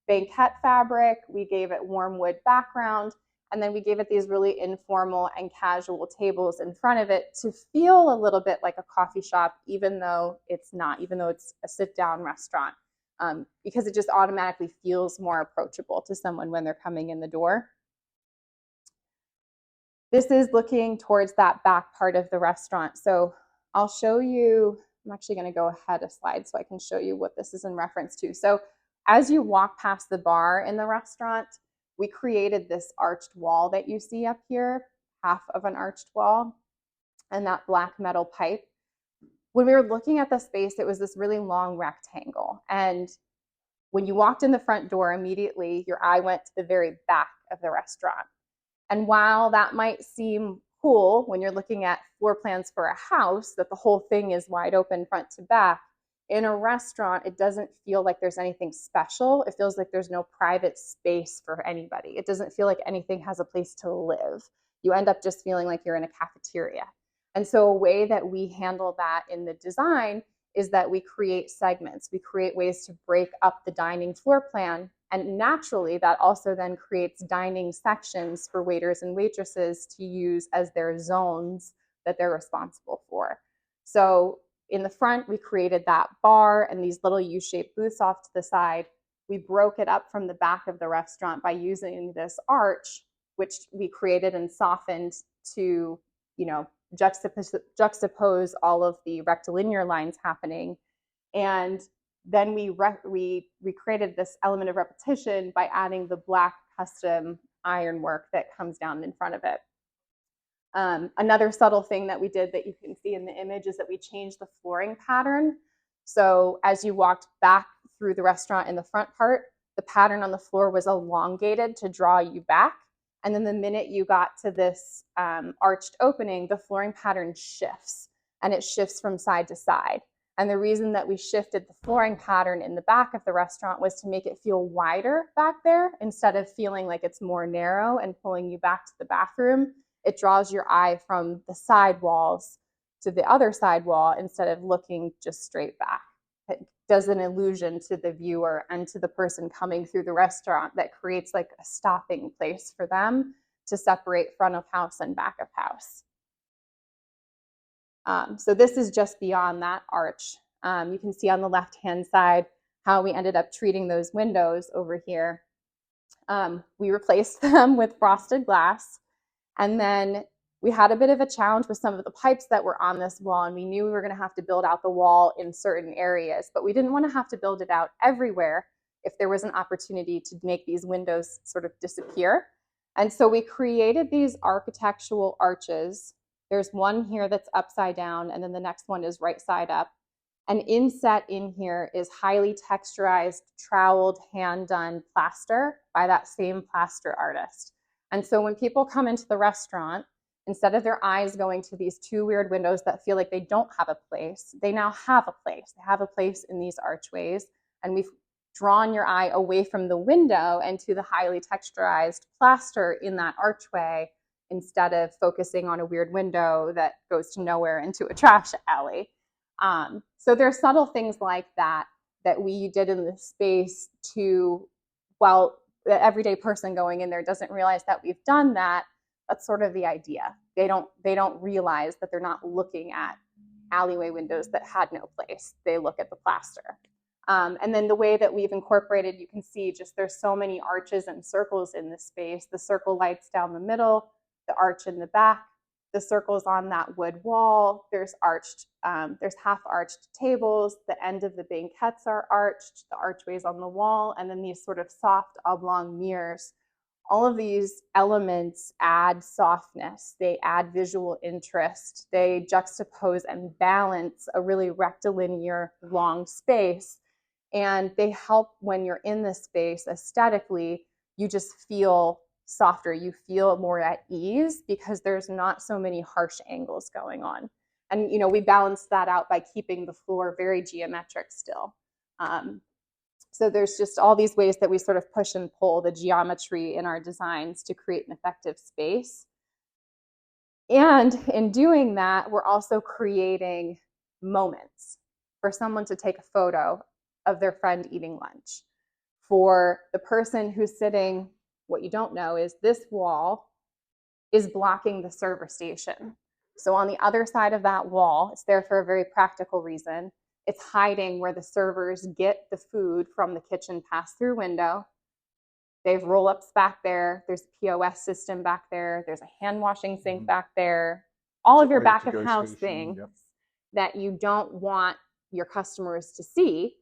banquette fabric. We gave it warm wood background. And then we gave it these really informal and casual tables in front of it to feel a little bit like a coffee shop, even though it's not, even though it's a sit-down restaurant, because it just automatically feels more approachable to someone when they're coming in the door. This is looking towards that back part of the restaurant. So I'll show you, I'm actually going to go ahead a slide so I can show you what this is in reference to. So as you walk past the bar in the restaurant, we created this arched wall that you see up here, half of an arched wall, and that black metal pipe. When we were looking at the space, it was this really long rectangle. And when you walked in the front door, immediately your eye went to the very back of the restaurant. And while that might seem cool when you're looking at floor plans for a house, that the whole thing is wide open front to back, in a restaurant, it doesn't feel like there's anything special. It feels like there's no private space for anybody. It doesn't feel like anything has a place to live. You end up just feeling like you're in a cafeteria. And so a way that we handle that in the design is that we create segments. We create ways to break up the dining floor plan. And naturally, that also then creates dining sections for waiters and waitresses to use as their zones that they're responsible for. So in the front, we created that bar and these little U-shaped booths off to the side. We broke it up from the back of the restaurant by using this arch, which we created and softened to, juxtapose all of the rectilinear lines happening. And then we created this element of repetition by adding the black custom ironwork that comes down in front of it. Another subtle thing that we did that you can see in the image is that we changed the flooring pattern. So as you walked back through the restaurant in the front part, the pattern on the floor was elongated to draw you back. And then the minute you got to this arched opening, the flooring pattern shifts, and it shifts from side to side. And the reason that we shifted the flooring pattern in the back of the restaurant was to make it feel wider back there instead of feeling like it's more narrow and pulling you back to the bathroom. It draws your eye from the side walls to the other side wall instead of looking just straight back. It does an illusion to the viewer and to the person coming through the restaurant that creates like a stopping place for them to separate front of house and back of house. So this is just beyond that arch. You can see on the left-hand side how we ended up treating those windows over here. We replaced them with frosted glass. And then We had a bit of a challenge with some of the pipes that were on this wall, and we knew we were going to have to build out the wall in certain areas, but we didn't want to have to build it out everywhere if there was an opportunity to make these windows sort of disappear. And so we created these architectural arches. There's one here that's upside down, and then the next one is right side up. And inset in here is highly texturized, troweled, hand-done plaster by that same plaster artist. And so when people come into the restaurant, instead of their eyes going to these two weird windows that feel like they don't have a place, they now have a place. They have a place in these archways, and we've drawn your eye away from the window and to the highly texturized plaster in that archway, instead of focusing on a weird window that goes to nowhere into a trash alley. So there's subtle things like that that we did in the space to, while the everyday person going in there doesn't realize that we've done that, that's sort of the idea. They don't realize that they're not looking at alleyway windows that had no place. They look at the plaster. And then the way that we've incorporated, you can see just there's so many arches and circles in this space. The circle lights down the middle, the arch in the back, the circles on that wood wall. There's half arched tables. The end of the banquettes are arched, the archways on the wall, and then these sort of soft oblong mirrors. All of these elements add softness. They add visual interest. They juxtapose and balance a really rectilinear long space. And they help when you're in this space aesthetically, you just feel softer. You feel more at ease because there's not so many harsh angles going on. And, you know, we balance that out by keeping the floor very geometric still. So there's just all these ways that we sort of push and pull the geometry in our designs to create an effective space. And in doing that, we're also creating moments for someone to take a photo of their friend eating lunch. For the person who's sitting, what you don't know is this wall is blocking the server station. So on the other side of that wall, it's there for a very practical reason. It's hiding where the servers get the food from the kitchen pass-through window. They have roll-ups back there. There's a POS system back there. There's a hand-washing sink back there. All of your back-of-house things that you don't want your customers to see,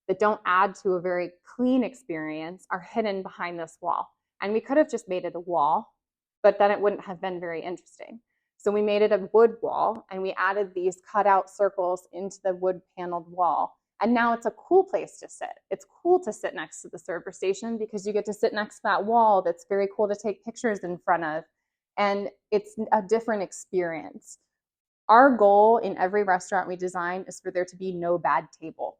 that don't add to a very clean experience, are hidden behind this wall. And we could have just made it a wall, but then it wouldn't have been very interesting. So we made it a wood wall, and we added these cutout circles into the wood paneled wall. And now it's a cool place to sit. It's cool to sit next to the server station because you get to sit next to that wall that's very cool to take pictures in front of. And it's a different experience. Our goal in every restaurant we design is for there to be no bad table.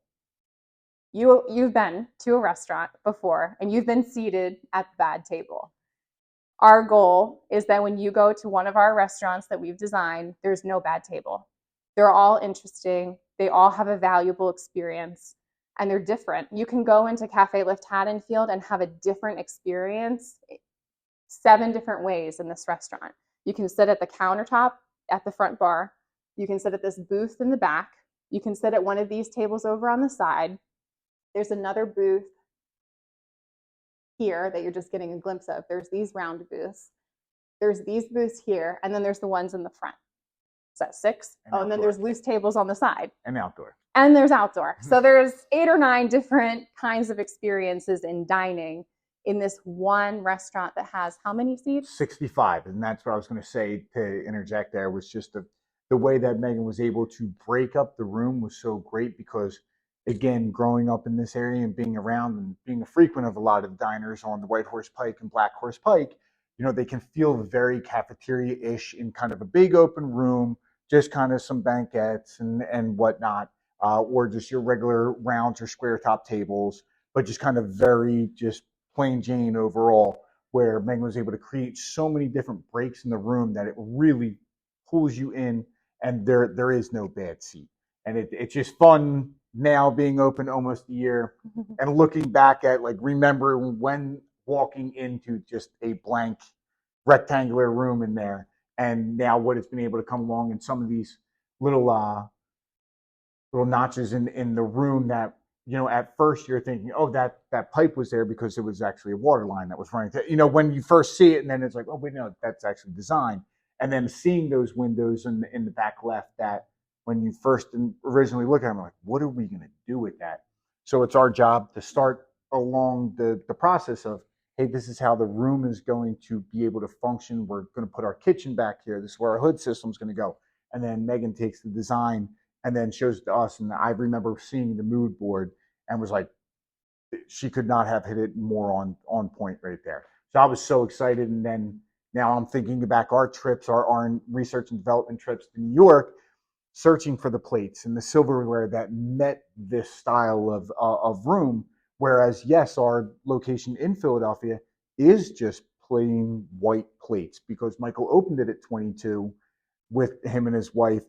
You've been to a restaurant before and you've been seated at the bad table. Our goal is that when you go to one of our restaurants that we've designed, there's no bad table. They're all interesting. They all have a valuable experience, and they're different. You can go into Cafe Lift Haddonfield and have a different experience 7 different ways in this restaurant. You can sit at the countertop at the front bar. You can sit at this booth in the back. You can sit at one of these tables over on the side. There's another booth here that you're just getting a glimpse of. There's these round booths. There's these booths here, and then there's the ones in the front. Is that 6? And then there's loose tables on the side. And outdoor. And there's outdoor. So there's 8 or 9 different kinds of experiences in dining in this one restaurant that has how many seats? 65. And that's what I was going to say to interject there, was just the way that Megan was able to break up the room was so great because, again, growing up in this area and being around and being a frequent of a lot of diners on the White Horse Pike and Black Horse Pike, you know, they can feel very cafeteria-ish in kind of a big open room, just kind of some banquettes and whatnot, or just your regular rounds or square top tables, but just kind of very just plain Jane overall, where Megan was able to create so many different breaks in the room that it really pulls you in, and there is no bad seat. And it's just fun now being open almost a year and looking back at, like, remembering when walking into just a blank rectangular room in there, and now what it's been able to come along in some of these little notches in the room that, you know, at first you're thinking, oh, that pipe was there because it was actually a water line that was running. You know, when you first see it, and then it's like, oh, wait, no, that's actually design. And then seeing those windows in the back left, that when you first originally look at them, like, what are we going to do with that? So it's our job to start along the process of, hey, this is how the room is going to be able to function. We're going to put our kitchen back here. This is where our hood system is going to go. And then Megan takes the design and then shows it to us. And I remember seeing the mood board and was like, she could not have hit it more on point right there. So I was so excited. And then now I'm thinking back our trips, our research and development trips to New York, searching for the plates and the silverware that met this style of room. Whereas, yes, our location in Philadelphia is just plain white plates, because Michael opened it at 22 with him and his wife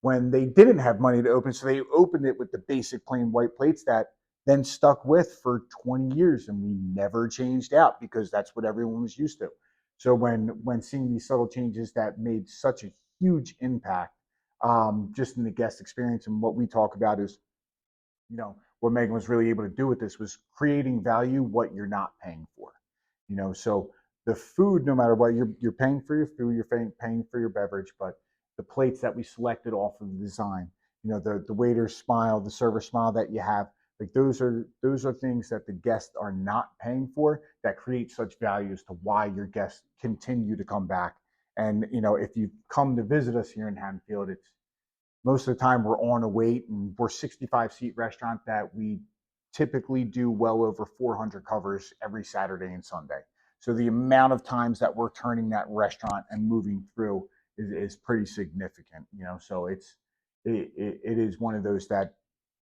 when they didn't have money to open. So they opened it with the basic plain white plates that then stuck with for 20 years, and we never changed out because that's what everyone was used to. So when seeing these subtle changes that made such a huge impact, just in the guest experience, and what we talk about is, what Megan was really able to do with this was creating value what you're not paying for. So the food, no matter what, you're paying for your food, you're paying for your beverage, but the plates that we selected off of the design, the waiter's smile, the server smile that you have, like those are things that the guests are not paying for, that create such value as to why your guests continue to come back. And if you come to visit us here in Haddonfield, it's most of the time we're on a wait, and we're 65-seat restaurant that we typically do well over 400 covers every Saturday and Sunday. So the amount of times that we're turning that restaurant and moving through is pretty significant. So it is one of those that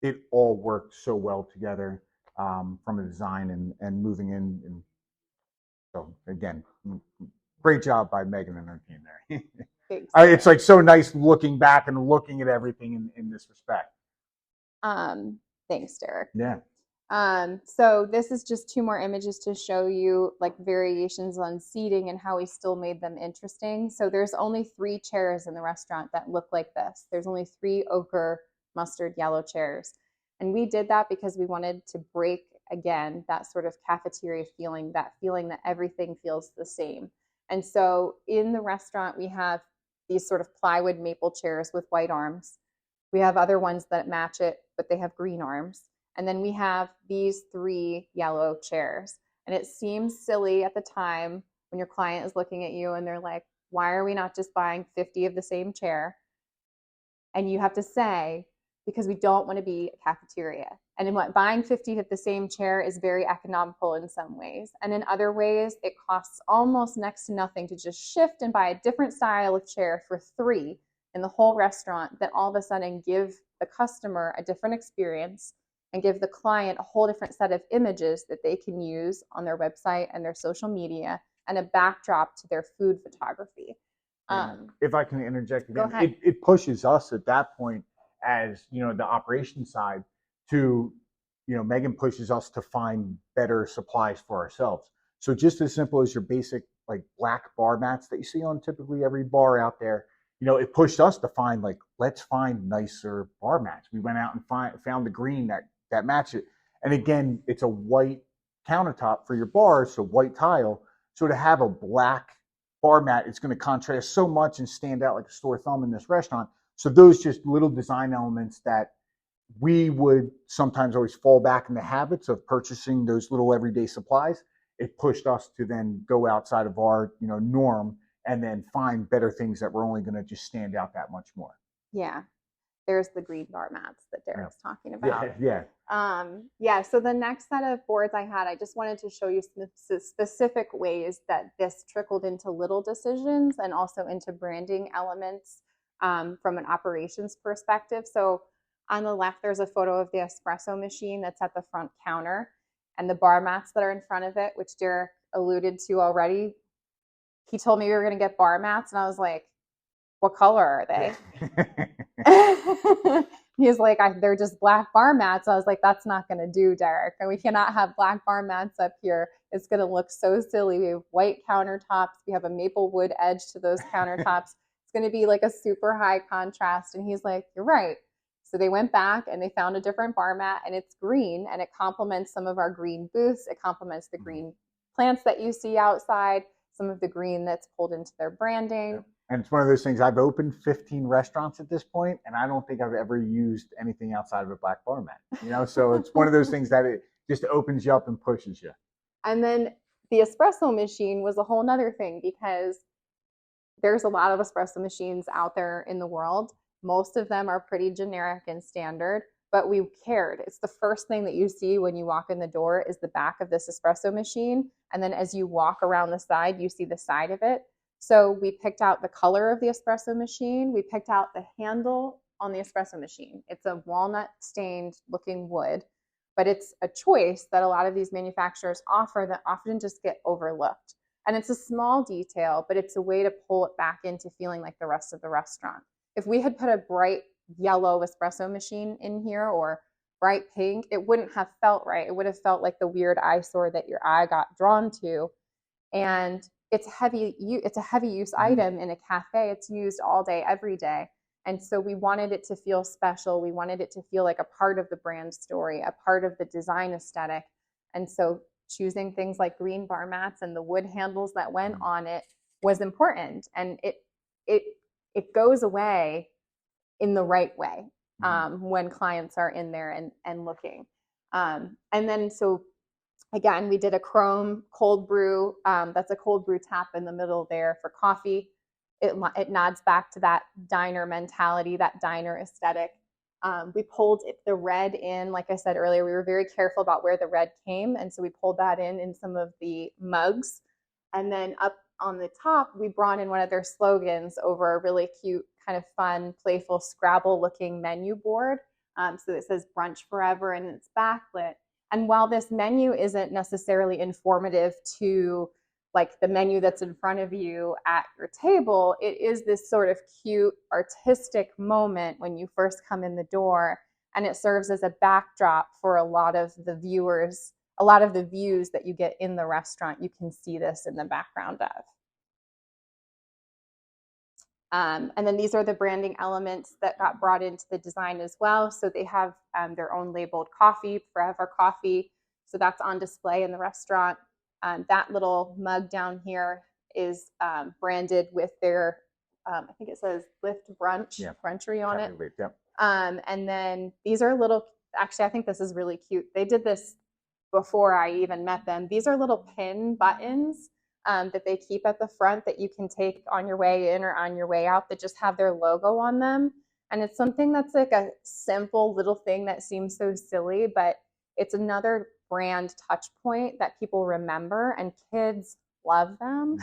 it all worked so well together, from a design and moving in. And so again, great job by Megan and her team there. It's like so nice looking back and looking at everything in this respect. Thanks, Derek. Yeah. So this is just 2 more images to show you like variations on seating and how we still made them interesting. So there's only 3 chairs in the restaurant that look like this. There's only 3 ochre mustard yellow chairs. And we did that because we wanted to break, again, that sort of cafeteria feeling, that feeling that everything feels the same. And so in the restaurant, we have these sort of plywood maple chairs with white arms. We have other ones that match it, but they have green arms. And then we have these 3 yellow chairs. And it seems silly at the time when your client is looking at you and they're like, why are we not just buying 50 of the same chair? And you have to say, because we don't want to be a cafeteria. And in what buying 50 of the same chair is very economical in some ways. And in other ways, it costs almost next to nothing to just shift and buy a different style of chair for 3 in the whole restaurant, that all of a sudden give the customer a different experience and give the client a whole different set of images that they can use on their website and their social media, and a backdrop to their food photography. If I can interject again, Go ahead. It pushes us at that point, as the operations side, to Megan pushes us to find better supplies for ourselves. So just as simple as your basic like black bar mats that you see on typically every bar out there, it pushed us to find, like, let's find nicer bar mats. We went out and found the green that matched it. And again, it's a white countertop for your bar, so white tile. So to have a black bar mat, it's going to contrast so much and stand out like a sore thumb in this restaurant. So those just little design elements that we would sometimes always fall back in the habits of purchasing those little everyday supplies. It pushed us to then go outside of our norm and then find better things that were only going to just stand out that much more. Yeah. There's the green bar mats that Derek's talking about. Yeah. So the next set of boards I just wanted to show you some specific ways that this trickled into little decisions and also into branding elements, from an operations perspective. So on the left, there's a photo of the espresso machine that's at the front counter, and the bar mats that are in front of it, which Derek alluded to already. He told me we were going to get bar mats, and I was like, what color are they? He's like, they're just black bar mats. I was like, that's not going to do, Derek. And we cannot have black bar mats up here. It's going to look so silly. We have white countertops. We have a maple wood edge to those countertops. It's going to be like a super high contrast. And he's like, you're right. So they went back and they found a different bar mat, and it's green, and it complements some of our green booths. It complements the green plants that you see outside, some of the green that's pulled into their branding. And it's one of those things. I've opened 15 restaurants at this point, and I don't think I've ever used anything outside of a black bar mat. So it's one of those things that it just opens you up and pushes you. And then the espresso machine was a whole nother thing, because there's a lot of espresso machines out there in the world. Most of them are pretty generic and standard, but we cared. It's the first thing that you see when you walk in the door is the back of this espresso machine. And then as you walk around the side, you see the side of it. So we picked out the color of the espresso machine. We picked out the handle on the espresso machine. It's a walnut stained looking wood, but it's a choice that a lot of these manufacturers offer that often just get overlooked. And it's a small detail, but it's a way to pull it back into feeling like the rest of the restaurant. If we had put a bright yellow espresso machine in here, or bright pink, it wouldn't have felt right. It would have felt like the weird eyesore that your eye got drawn to. And it's a heavy use item in a cafe. It's used all day, every day. And so we wanted it to feel special. We wanted it to feel like a part of the brand story, a part of the design aesthetic. And so choosing things like green bar mats and the wood handles that went on it was important. And it goes away in the right way when clients are in there and looking. And then so again, we did a chrome cold brew. That's a cold brew tap in the middle there for coffee. It nods back to that diner mentality, that diner aesthetic. We pulled the red in. Like I said earlier, we were very careful about where the red came. And so we pulled that in some of the mugs. And then up on the top, we brought in one of their slogans over a really cute, kind of fun, playful Scrabble looking menu board. So it says brunch forever, and it's backlit. And while this menu isn't necessarily informative to like the menu that's in front of you at your table, it is this sort of cute artistic moment when you first come in the door, and it serves as a backdrop for a lot of the views that you get in the restaurant. You can see this in the background of. And then these are the branding elements that got brought into the design as well. So they have their own labeled coffee, Forever Coffee. So that's on display in the restaurant. That little mug down here is branded with their, I think it says Lift Brunch, Brunchery on it. Yep. And then these are little, actually, I think this is really cute. They did this before I even met them. These are little pin buttons that they keep at the front that you can take on your way in or on your way out that just have their logo on them. And it's something that's like a simple little thing that seems so silly, but it's another brand touch point that people remember, and kids love them.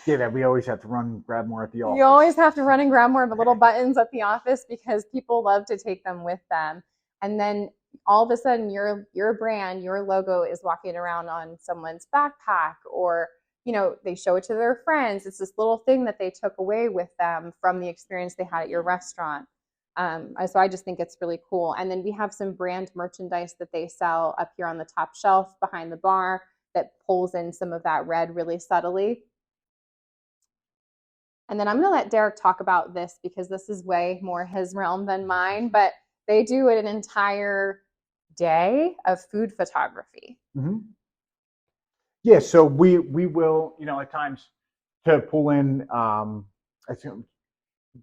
Yeah, that we always have to run and grab more at the office. You always have to run and grab more of the little buttons at the office because people love to take them with them. And then all of a sudden your brand, your logo is walking around on someone's backpack, or they show it to their friends. It's this little thing that they took away with them from the experience they had at your restaurant. So I just think it's really cool. And then we have some brand merchandise that they sell up here on the top shelf behind the bar that pulls in some of that red really subtly. And then I'm going to let Derek talk about this because this is way more his realm than mine, but they do an entire day of food photography. Mm-hmm. Yeah, so we will, at times to pull in, I think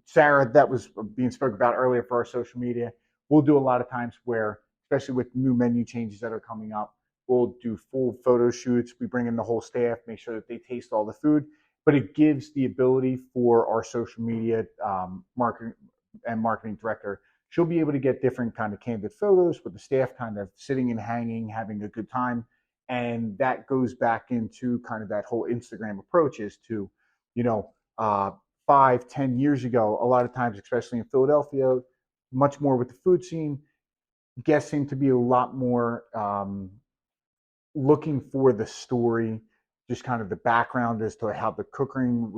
Sarah, that was being spoke about earlier for our social media. We'll do a lot of times where, especially with new menu changes that are coming up, we'll do full photo shoots. We bring in the whole staff, make sure that they taste all the food, but it gives the ability for our social media marketing director. She'll be able to get different kind of candid photos with the staff kind of sitting and hanging, having a good time. And that goes back into kind of that whole Instagram approach is to, 5-10 years ago, a lot of times, especially in Philadelphia, much more with the food scene, guests seem to be a lot more looking for the story, just kind of the background as to how the cooking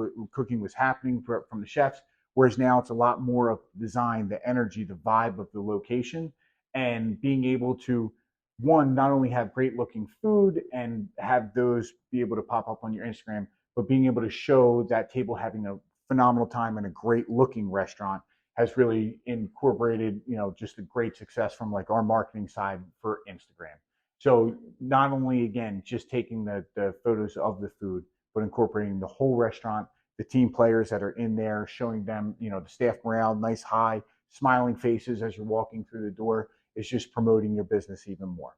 was happening from the chefs. Whereas now it's a lot more of design, the energy, the vibe of the location, and being able to, one, not only have great looking food and have those be able to pop up on your Instagram, but being able to show that table having a phenomenal time in a great looking restaurant has really incorporated, just a great success from like our marketing side for Instagram. So not only, again, just taking the photos of the food, but incorporating the whole restaurant, the team players that are in there, showing them, the staff morale, nice high, smiling faces as you're walking through the door is just promoting your business even more.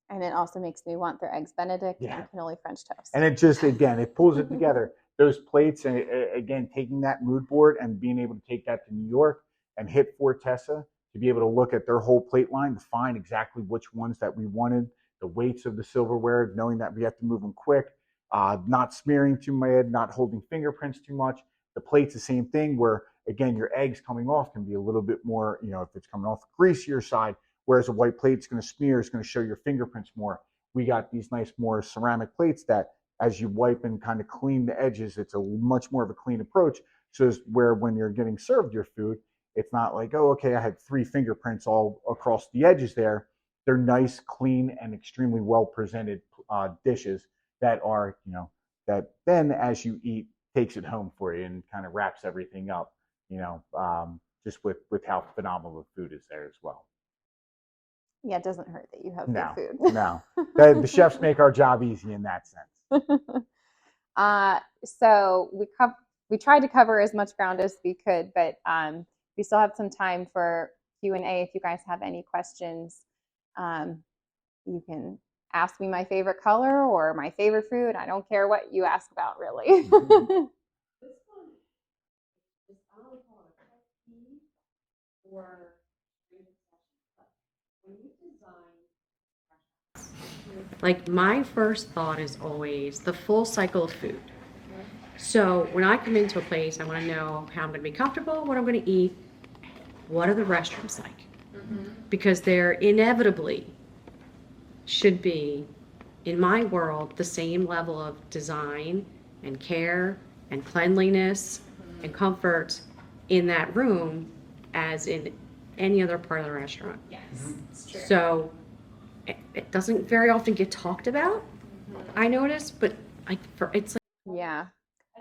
And it also makes me want their eggs Benedict Yeah. and cannoli French toast. And it just, again, it pulls it together. Those plates, and again, taking that mood board and being able to take that to New York and hit Fortessa to be able to look at their whole plate line to find exactly which ones that we wanted, the weights of the silverware, knowing that we have to move them quick, not smearing too much, not holding fingerprints too much. The plate's the same thing where, again, your eggs coming off can be a little bit more, if it's coming off the greasier side, whereas a white plate is going to smear, is going to show your fingerprints more. We got these nice, more ceramic plates that as you wipe and kind of clean the edges, it's a much more of a clean approach. So it's where when you're getting served your food, it's not like, oh, okay, I had 3 fingerprints all across the edges there. They're nice, clean, and extremely well presented dishes that are, that then as you eat, takes it home for you and kind of wraps everything up, just with how phenomenal the food is there as well. Yeah, it doesn't hurt that you have No, good food. no. The chefs make our job easy in that sense. So we tried to cover as much ground as we could, but we still have some time for Q&A. If you guys have any questions, you can ask me my favorite color or my favorite food. I don't care what you ask about, really. This one is, I don't know, call it a pet peeve or when you design. Like my first thought is always the full cycle of food. So when I come into a place, I want to know how I'm going to be comfortable, what I'm going to eat, what are the restrooms like? Because there inevitably should be, in my world, the same level of design and care and cleanliness and comfort in that room as in any other part of the restaurant. Yes, it's true. So it doesn't very often get talked about, I notice, but it's like, Yeah.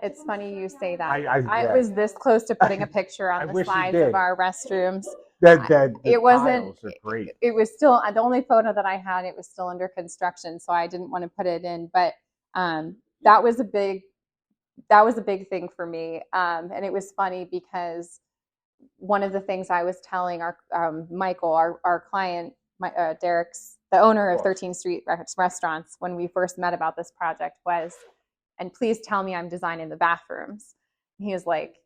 It's funny you say that. I was this close to putting a picture I on the wish you slides did. of our restrooms. The It wasn't. tiles are great. It was still the only photo that I had. It was still under construction, so I didn't want to put it in. But that was a big thing for me, and it was funny because one of the things I was telling our Michael, our client, Derek's, the owner of 13th Street Restaurants, when we first met about this project was, and please tell me I'm designing the bathrooms. And he was like,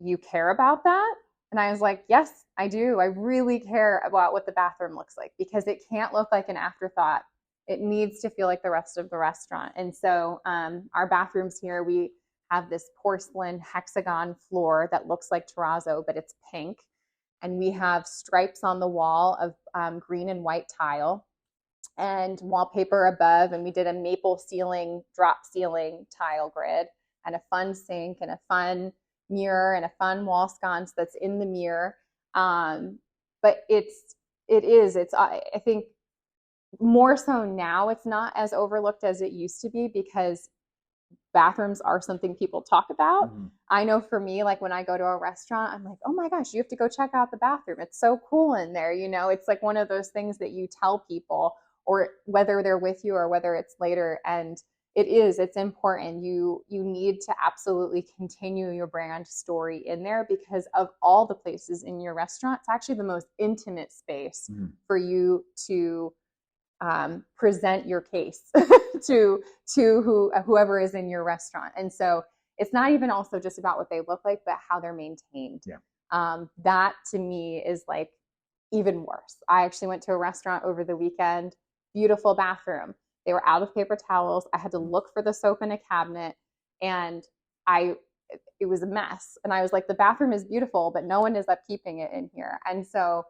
you care about that? And I was like, yes, I do. I really care about what the bathroom looks like because it can't look like an afterthought. It needs to feel like the rest of the restaurant. And so our bathrooms here, we have this porcelain hexagon floor that looks like terrazzo, but it's pink. And we have stripes on the wall of green and white tile and wallpaper above. And we did a maple ceiling, drop ceiling tile grid and a fun sink and a fun mirror and a fun wall sconce that's in the mirror. But I think more so now it's not as overlooked as it used to be because bathrooms are something people talk about. Mm-hmm. I know for me, like when I go to a restaurant, I'm like, oh my gosh, you have to go check out the bathroom. It's so cool in there. It's like one of those things that you tell people, or whether they're with you or whether it's later. And it's important. You need to absolutely continue your brand story in there because of all the places in your restaurant. It's actually the most intimate space for you to present your case to whoever is in your restaurant. And so it's not even also just about what they look like, but how they're maintained. Yeah. That to me is like even worse. I actually went to a restaurant over the weekend, beautiful bathroom. They were out of paper towels. I had to look for the soap in a cabinet and it was a mess. And I was like, the bathroom is beautiful, but no one is upkeeping it in here. And so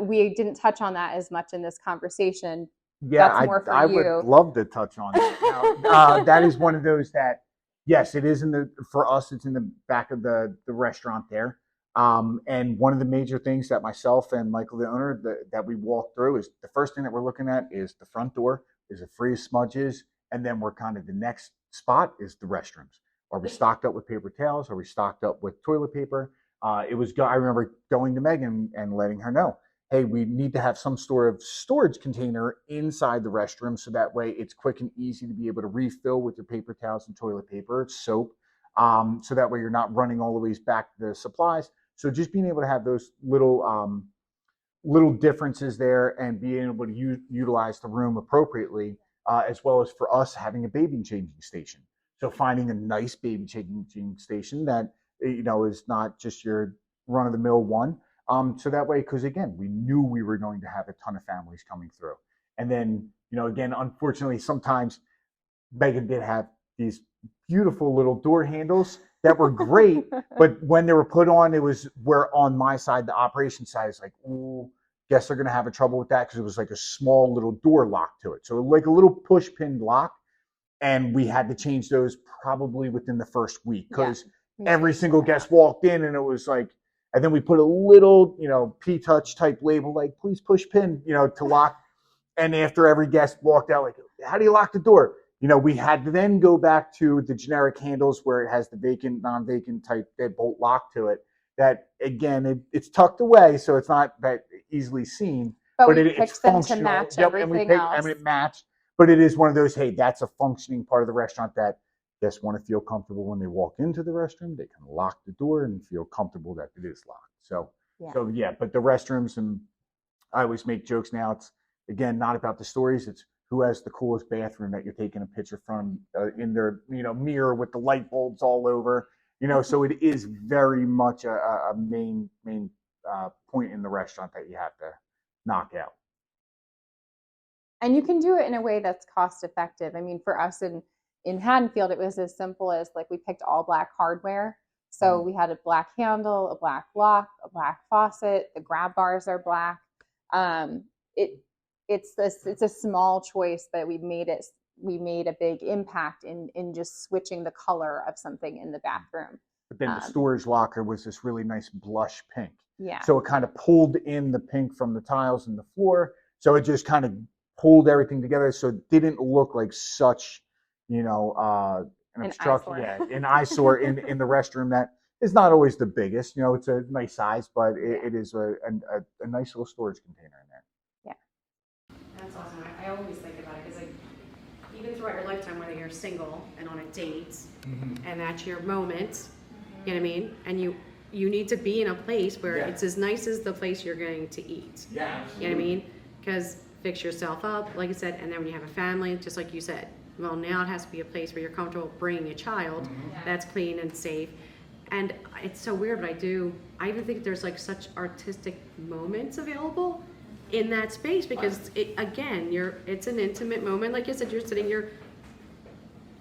we didn't touch on that as much in this conversation. Yeah, that's more for I you. would love to touch on that. Now, that is one of those that, yes, it is for us, it's in the back of the restaurant there. And one of the major things that myself and Michael, the owner, that we walk through is the first thing that we're looking at is the front door. Is it free of smudges? And then we're kind of the next spot is the restrooms. Are we stocked up with paper towels? Are we stocked up with toilet paper? I remember going to Megan and letting her know, hey, we need to have some sort of storage container inside the restroom so that way it's quick and easy to be able to refill with your paper towels and toilet paper, soap. So that way you're not running all the ways back to the supplies. So just being able to have those little differences there and being able to utilize the room appropriately, as well as for us having a baby changing station. So finding a nice baby changing station that is not just your run of the mill one. So that way, because again, we knew we were going to have a ton of families coming through, and then again, unfortunately, sometimes Megan did have these beautiful little door handles that were great, but when they were put on, it was where on my side, the operation side is like, ooh, guess they're gonna have a trouble with that because it was like a small little door lock to it. So like a little push pin lock. And we had to change those probably within the first week because every single guest walked in and it was like, and then we put a little, P-touch type label, like please push pin, to lock. And after every guest walked out, like, how do you lock the door? We had to then go back to the generic handles where it has the vacant, non-vacant type deadbolt lock to it. That again, it's tucked away, so it's not that easily seen. But it's picked them to functional. match Yep, and everything else. and it matched. But it is one of those, hey, that's a functioning part of the restaurant that guests want to feel comfortable when they walk into the restroom. They can lock the door and feel comfortable that it is locked. So but the restrooms, and I always make jokes now. It's again not about the stories. It's who has the coolest bathroom that you're taking a picture from in their mirror with the light bulbs all over. So it is very much a main point in the restaurant that you have to knock out. And you can do it in a way that's cost effective. I mean, for us in Haddonfield, it was as simple as like we picked all black hardware. So we had a black handle, a black lock, a black faucet. The grab bars are black. It's a small choice, but we made a big impact in just switching the color of something in the bathroom. But then the storage locker was this really nice blush pink. Yeah. So it kind of pulled in the pink from the tiles and the floor. So it just kind of pulled everything together, so it didn't look like such, an obstruction, an eyesore in the restroom that is not always the biggest. It's a nice size, but it is a nice little storage container in there. Yeah, that's awesome. I always think about it because like even throughout your lifetime, whether you're single and on a date, and that's your moment, you know what I mean, and you need to be in a place where it's as nice as the place you're going to eat. Yeah, you know what I mean, because fix yourself up, like I said, and then when you have a family, just like you said, well, now it has to be a place where you're comfortable bringing a child that's clean and safe. And it's so weird, but I even think there's like such artistic moments available in that space because it's an intimate moment. Like you said, you're sitting here,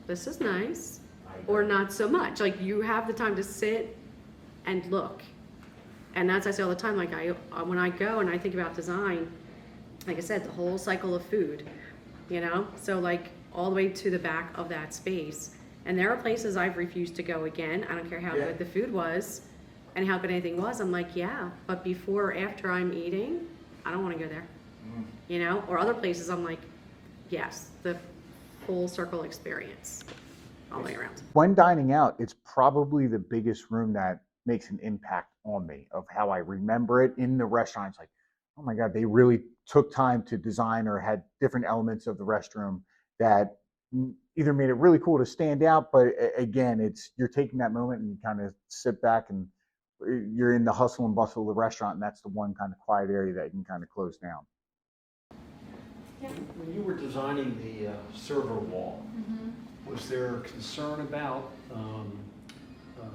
this is nice, or not so much. Like you have the time to sit and look. And that's, I say all the time, like when I go and I think about design, like I said, the whole cycle of food, so like all the way to the back of that space. And there are places I've refused to go again. I don't care how good the food was and how good anything was. I'm like, yeah, but before or after I'm eating, I don't want to go there, or other places I'm like, yes, the full circle experience all the way around. When dining out, it's probably the biggest room that makes an impact on me of how I remember it in the restaurant. It's like, oh my God, they really took time to design or had different elements of the restroom that either made it really cool to stand out, but again, you're taking that moment and you kind of sit back and you're in the hustle and bustle of the restaurant, and that's the one kind of quiet area that you can kind of close down. When you were designing the server wall, was there concern about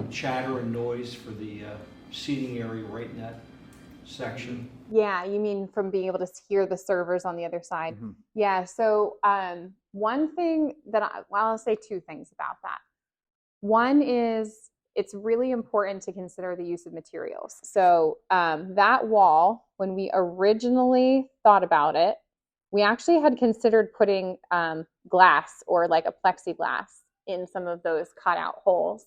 chatter and noise for the seating area right in that section? Yeah, you mean from being able to hear the servers on the other side? Yeah, so one thing that I'll say two things about that. One is it's really important to consider the use of materials. So that wall, when we originally thought about it, we actually had considered putting glass or like a plexiglass in some of those cutout holes.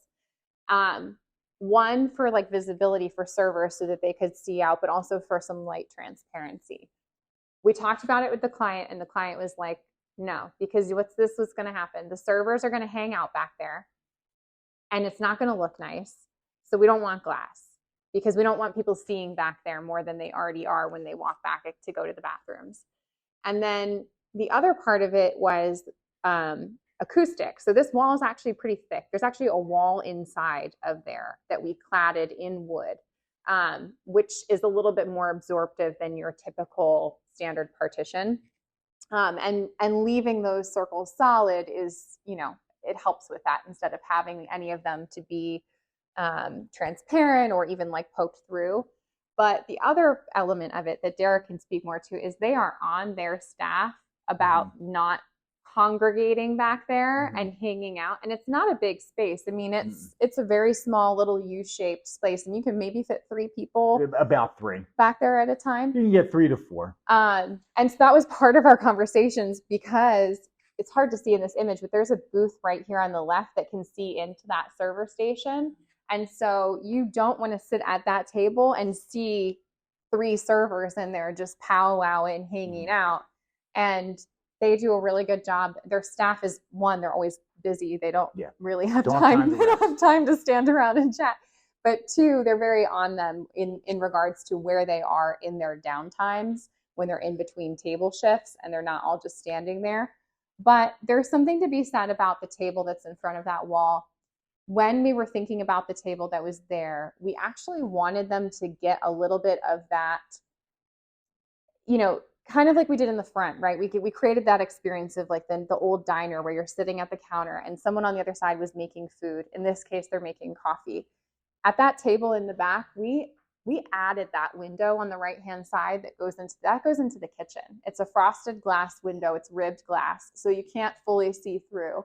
One for like visibility for servers so that they could see out, but also for some light transparency. We talked about it with the client and the client was like, no, because what's going to happen? The servers are going to hang out back there and it's not going to look nice. So we don't want glass because we don't want people seeing back there more than they already are when they walk back to go to the bathrooms. And then the other part of it was a acoustic. So this wall is actually pretty thick. There's actually a wall inside of there that we cladded in wood, which is a little bit more absorptive than your typical standard partition. And leaving those circles solid is, it helps with that instead of having any of them to be transparent or even like poked through. But the other element of it that Derek can speak more to is they are on their staff about not congregating back there and hanging out. And it's not a big space. I mean, it's a very small little U-shaped space, and you can maybe fit 3 people About 3 back there at a time. You can get 3 to 4. And so that was part of our conversations, because it's hard to see in this image, but there's a booth right here on the left that can see into that server station. And so you don't want to sit at that table and see 3 servers in there just powwowing, hanging out. And they do a really good job. Their staff is, one, they're always busy. They don't really have time. They don't have time to stand around and chat. But 2, they're very on them in regards to where they are in their downtimes when they're in between table shifts and they're not all just standing there. But there's something to be said about the table that's in front of that wall. When we were thinking about the table that was there, we actually wanted them to get a little bit of that, kind of like we did in the front, right? We created that experience of like the old diner where you're sitting at the counter and someone on the other side was making food. In this case, they're making coffee. At that table in the back, we added that window on the right-hand side that goes into the kitchen. It's a frosted glass window. It's ribbed glass, so you can't fully see through.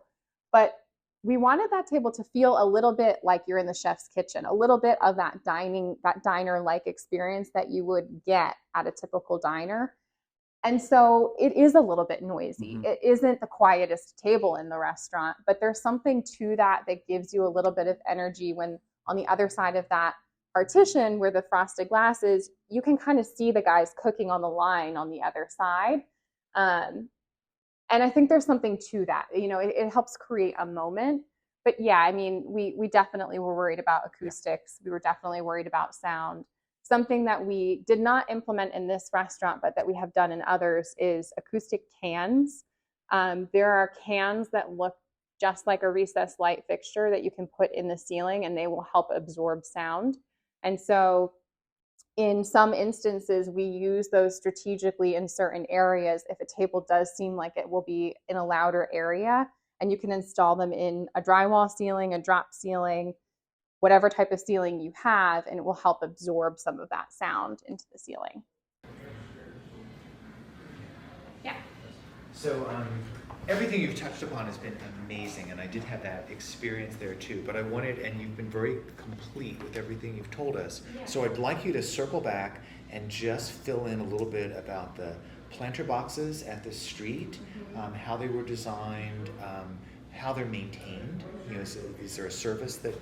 But we wanted that table to feel a little bit like you're in the chef's kitchen, a little bit of that diner-like experience that you would get at a typical diner. And so it is a little bit noisy. It isn't the quietest table in the restaurant, but there's something to that gives you a little bit of energy when on the other side of that partition where the frosted glass is, you can kind of see the guys cooking on the line on the other side. And I think there's something to that. It helps create a moment. But yeah, I mean, we definitely were worried about acoustics. We were definitely worried about sound. Something that we did not implement in this restaurant, but that we have done in others, is acoustic cans. There are cans that look just like a recessed light fixture that you can put in the ceiling, and they will help absorb sound. And so in some instances, we use those strategically in certain areas if a table does seem like it will be in a louder area, and you can install them in a drywall ceiling, a drop ceiling, whatever type of ceiling you have, and it will help absorb some of that sound into the ceiling. Yeah. So everything you've touched upon has been amazing, and I did have that experience there too, but I wanted, and you've been very complete with everything you've told us, so I'd like you to circle back and just fill in a little bit about the planter boxes at the street, how they were designed, how they're maintained. Is there a service that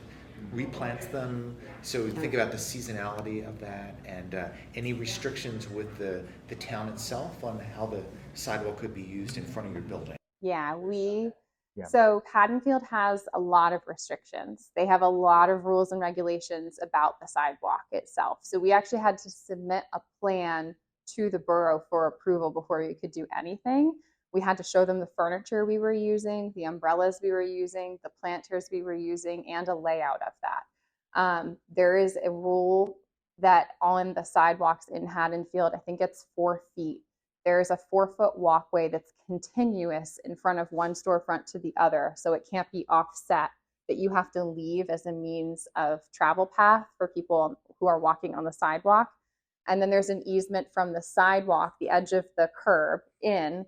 replants them? So think about the seasonality of that, and any restrictions with the town itself on how the sidewalk could be used in front of your building. So Haddonfield has a lot of restrictions. They have a lot of rules and regulations about the sidewalk itself. So we actually had to submit a plan to the borough for approval before we could do anything. We had to show them the furniture we were using, the umbrellas we were using, the planters we were using, and a layout of that. There is a rule that on the sidewalks in Haddonfield, I think it's 4 feet. There's a 4-foot walkway that's continuous in front of one storefront to the other, so it can't be offset, that you have to leave as a means of travel path for people who are walking on the sidewalk. And then there's an easement from the sidewalk, the edge of the curb, in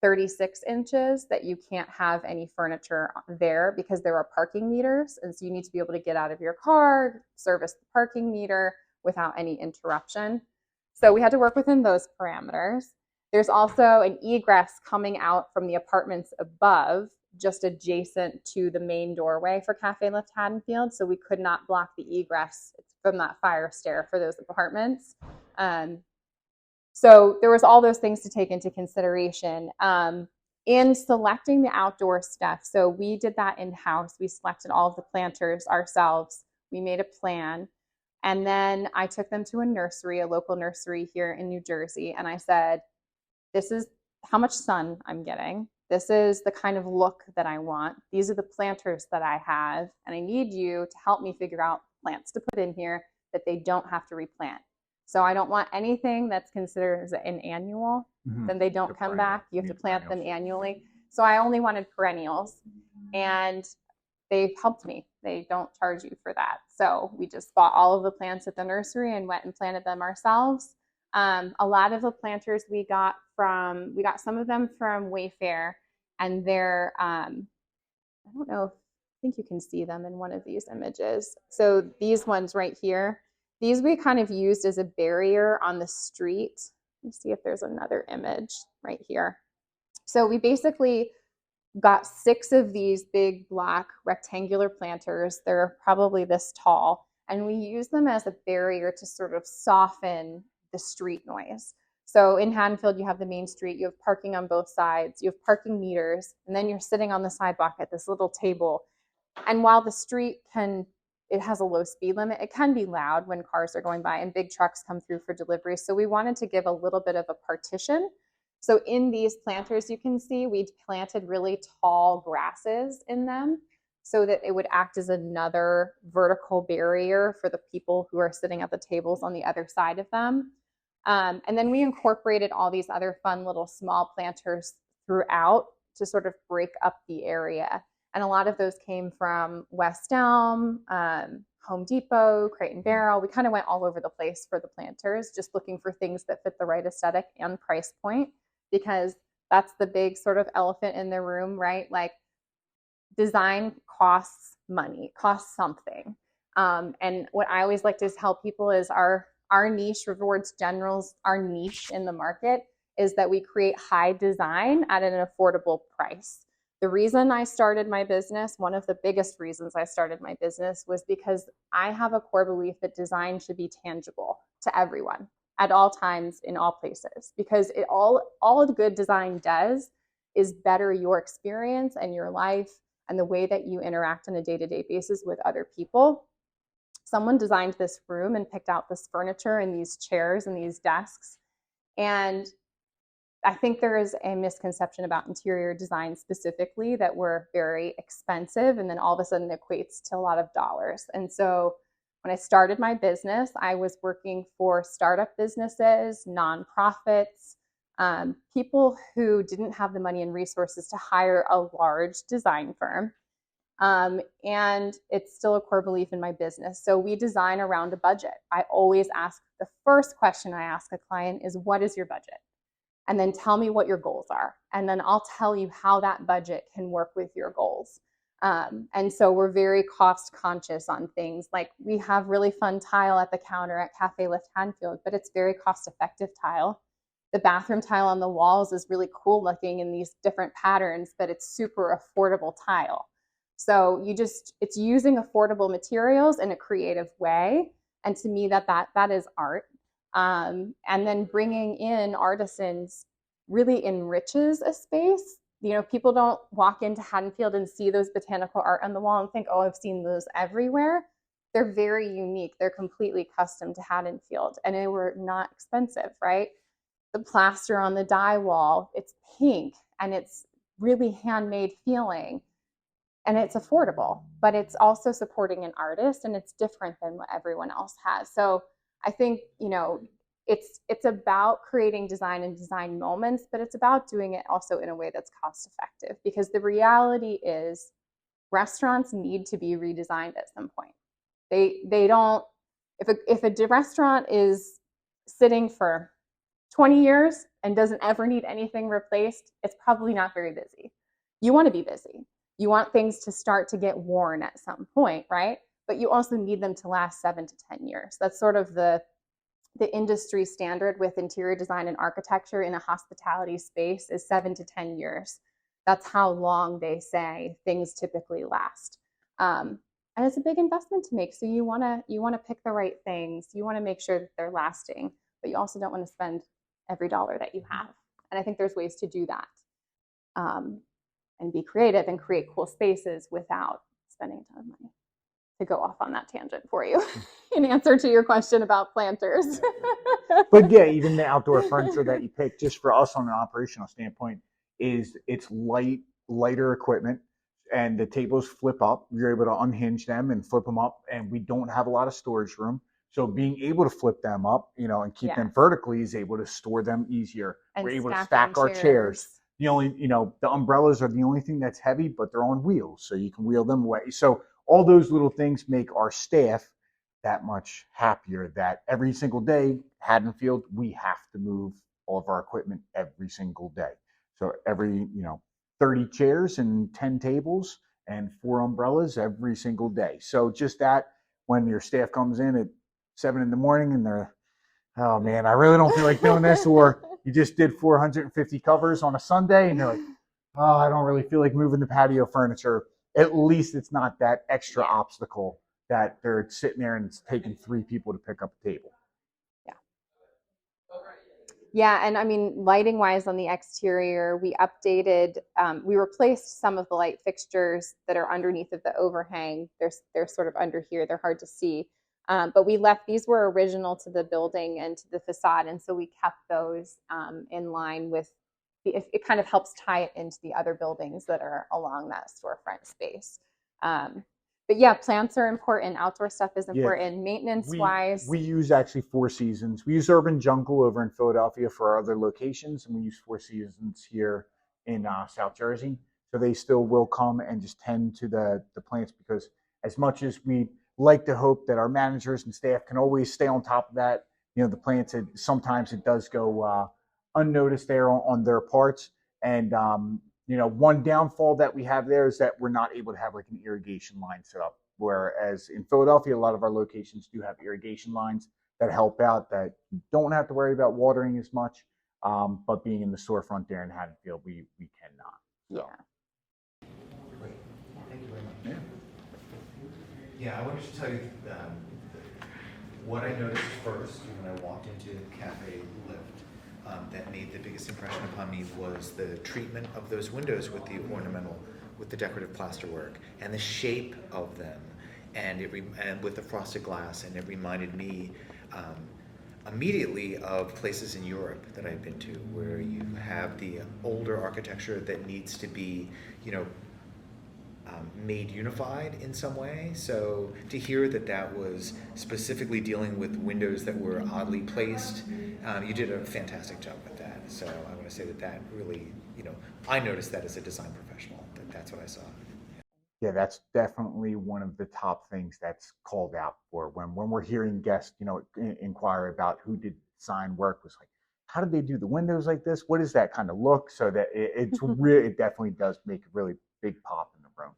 36 inches that you can't have any furniture there because there are parking meters. And so you need to be able to get out of your car, service the parking meter without any interruption. So we had to work within those parameters. There's also an egress coming out from the apartments above, just adjacent to the main doorway for Cafe Lift Haddonfield. So we could not block the egress from that fire stair for those apartments. So there was all those things to take into consideration in selecting the outdoor stuff. So we did that in-house. We selected all of the planters ourselves. We made a plan. And then I took them to a nursery, a local nursery here in New Jersey. And I said, this is how much sun I'm getting. This is the kind of look that I want. These are the planters that I have, and I need you to help me figure out plants to put in here that they don't have to replant. So I don't want anything that's considered as an annual, then they don't come back. You have to plant them annually. So I only wanted perennials, and they helped me. They don't charge you for that. So we just bought all of the plants at the nursery and went and planted them ourselves. A lot of the planters we got some of them from Wayfair, and they're, I don't know, I think you can see them in one of these images. So these ones right here, these we kind of used as a barrier on the street. Let me see if there's another image right here. So we basically got 6 of these big black rectangular planters. They're probably this tall, and we use them as a barrier to sort of soften the street noise. So in Haddonfield, you have the main street, you have parking on both sides, you have parking meters, and then you're sitting on the sidewalk at this little table. And while the street it has a low speed limit, it can be loud when cars are going by and big trucks come through for delivery. So we wanted to give a little bit of a partition. So in these planters, you can see we planted really tall grasses in them so that it would act as another vertical barrier for the people who are sitting at the tables on the other side of them. And then we incorporated all these other fun little small planters throughout to sort of break up the area. And a lot of those came from West Elm, Home Depot, Crate and Barrel. We kind of went all over the place for the planters, just looking for things that fit the right aesthetic and price point, because that's the big sort of elephant in the room, right? Like, design costs money, costs something. And what I always like to tell people is our niche, Rewards General's, our niche in the market is that we create high design at an affordable price. The reason I started my business, one of the biggest reasons I started my business, was because I have a core belief that design should be tangible to everyone at all times in all places, because all a good design does is better your experience and your life and the way that you interact on a day-to-day basis with other people. Someone designed this room and picked out this furniture and these chairs and these desks. And I think there is a misconception about interior design specifically, that we're very expensive and then all of a sudden it equates to a lot of dollars. And so when I started my business, I was working for startup businesses, nonprofits, people who didn't have the money and resources to hire a large design firm. And it's still a core belief in my business. So we design around a budget. I always ask, the first question I ask a client is, what is your budget? And then tell me what your goals are. And then I'll tell you how that budget can work with your goals. And so we're very cost conscious on things. Like, we have really fun tile at the counter at Cafe Lift Haddonfield, but it's very cost effective tile. The bathroom tile on the walls is really cool looking in these different patterns, but it's super affordable tile. So it's using affordable materials in a creative way. And to me, that is art. And then bringing in artisans really enriches a space. You know, people don't walk into Haddonfield and see those botanical art on the wall and think, oh, I've seen those everywhere. They're very unique. They're completely custom to Haddonfield, and they were not expensive, right? The plaster on the dye wall, it's pink and it's really handmade feeling. And it's affordable, but it's also supporting an artist, and it's different than what everyone else has. So I think, you know, it's about creating design and design moments, but it's about doing it also in a way that's cost effective, because the reality is restaurants need to be redesigned at some point. They don't, if a restaurant is sitting for 20 years and doesn't ever need anything replaced, it's probably not very busy. You want to be busy. You want things to start to get worn at some point, right? But you also need them to last 7 to 10 years. That's sort of the industry standard with interior design and architecture in a hospitality space is 7 to 10 years. That's how long they say things typically last. And it's a big investment to make. So you want to pick the right things. You want to make sure that they're lasting, but you also don't want to spend every dollar that you have. And I think there's ways to do that. And be creative and create cool spaces without spending a ton of money. To go off on that tangent for you in answer to your question about planters. But yeah, even the outdoor furniture that you pick, just for us on an operational standpoint, is it's lighter equipment, and the tables flip up. You're able to unhinge them and flip them up, and we don't have a lot of storage room. So being able to flip them up, and keep them vertically is able to store them easier. And we're able to stack our chairs. The only, the umbrellas are the only thing that's heavy, but they're on wheels, so you can wheel them away. So all those little things make our staff that much happier that every single day, Haddonfield, we have to move all of our equipment every single day. So every, 30 chairs and 10 tables and 4 umbrellas every single day. So just that, when your staff comes in at 7 in the morning and they're, oh man, I really don't feel like doing this, or you just did 450 covers on a Sunday and you're like, oh, I don't really feel like moving the patio furniture. At least it's not that extra obstacle that they're sitting there and it's taking 3 people to pick up a table. Yeah, and I mean, lighting wise on the exterior, we updated, we replaced some of the light fixtures that are underneath of the overhang. They're sort of under here, they're hard to see. But we left, these were original to the building and to the facade, and so we kept those in line with, it kind of helps tie it into the other buildings that are along that storefront space. But yeah, plants are important. Outdoor stuff is important. Maintenance wise, we use actually Four Seasons. We use Urban Jungle over in Philadelphia for our other locations, and we use Four Seasons here in South Jersey. So they still will come and just tend to the plants, because as much as we like to hope that our managers and staff can always stay on top of that, the plants, sometimes it does go unnoticed there on their parts. And one downfall that we have there is that we're not able to have like an irrigation line set up. Whereas in Philadelphia, a lot of our locations do have irrigation lines that help out, that you don't have to worry about watering as much. But being in the storefront there in Haddonfield, we cannot. So. Yeah. Great. Thank you very much. Yeah, I wanted to tell you what I noticed first when I walked into Cafe Lift. That made the biggest impression upon me was the treatment of those windows with the with the decorative plasterwork, and the shape of them, and and with the frosted glass, and it reminded me immediately of places in Europe that I've been to, where you have the older architecture that needs to be, made unified in some way. So to hear that was specifically dealing with windows that were oddly placed, you did a fantastic job with that. So I want to say that really, I noticed that as a design professional, that's what I saw. Yeah, that's definitely one of the top things that's called out for when we're hearing guests, inquire about who did design work. Was like, how did they do the windows like this? What is that kind of look? So that it's really, it definitely does make a really big pop in the room.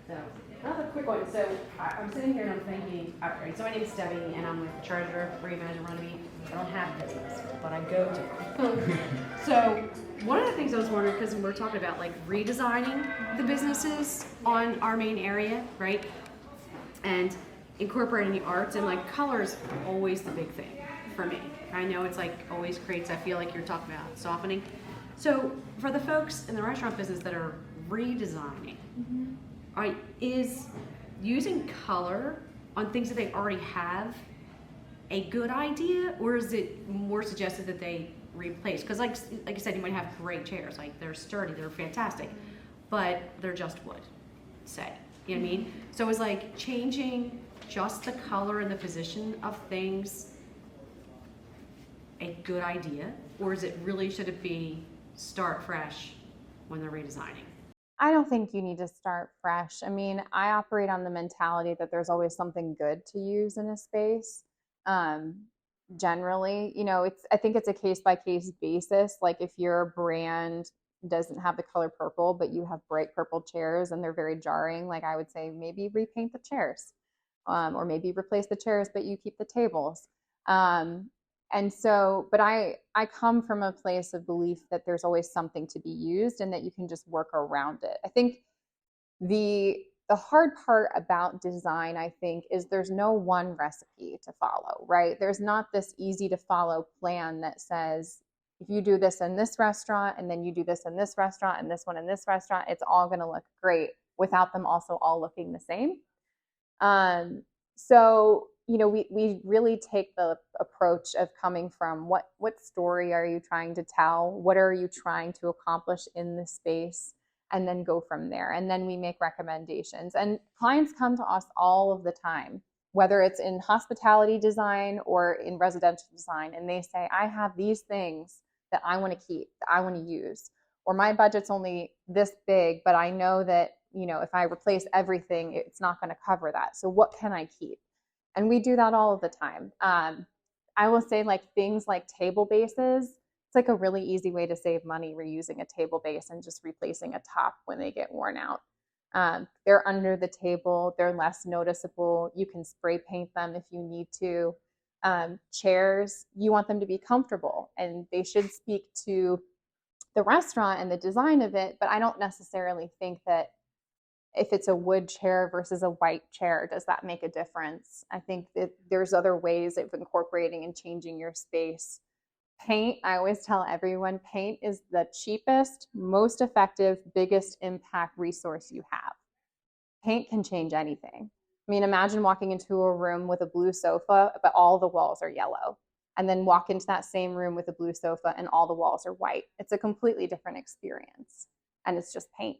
So, another quick one. So, I'm sitting here and I'm thinking, all right, so my name's Debbie and I'm with the treasurer, Bree Manager Runnymede. I don't have business, but I go to. So, one of the things I was wondering, because we're talking about like redesigning the businesses on our main area, right? And incorporating the arts, and like colors always the big thing for me. I know it's like always creates, I feel like you're talking about softening. So, for the folks in the restaurant business that are redesigning, is using color on things that they already have a good idea, or is it more suggested that they replace? Because like you said, you might have great chairs, like they're sturdy, they're fantastic, but they're just wood, say. You know what I mean? So it's like changing just the color and the position of things a good idea, or is it really, should it be start fresh when they're redesigning? I don't think you need to start fresh. I mean, I operate on the mentality that there's always something good to use in a space. Generally, I think it's a case by case basis. Like if your brand doesn't have the color purple, but you have bright purple chairs and they're very jarring, like I would say maybe repaint the chairs, or maybe replace the chairs, but you keep the tables. And so, but I come from a place of belief that there's always something to be used and that you can just work around it. I think the hard part about design, I think, is there's no one recipe to follow, right? There's not this easy to follow plan that says, if you do this in this restaurant and then you do this in this restaurant and this one in this restaurant, it's all going to look great without them also all looking the same. So we really take the approach of coming from what story are you trying to tell? What are you trying to accomplish in this space? And then go from there. And then we make recommendations. And clients come to us all of the time, whether it's in hospitality design or in residential design, and they say, I have these things that I want to keep, that I want to use, or my budget's only this big, but I know that, if I replace everything, it's not going to cover that. So what can I keep? And we do that all of the time. I will say, like, things like table bases, it's like a really easy way to save money reusing a table base and just replacing a top when they get worn out. They're under the table, they're less noticeable. You can spray paint them if you need to. Chairs, you want them to be comfortable, and they should speak to the restaurant and the design of it, but I don't necessarily think that if it's a wood chair versus a white chair, does that make a difference? I think that there's other ways of incorporating and changing your space. Paint, I always tell everyone, paint is the cheapest, most effective, biggest impact resource you have. Paint can change anything. I mean, imagine walking into a room with a blue sofa, but all the walls are yellow, and then walk into that same room with a blue sofa and all the walls are white. It's a completely different experience, and it's just paint.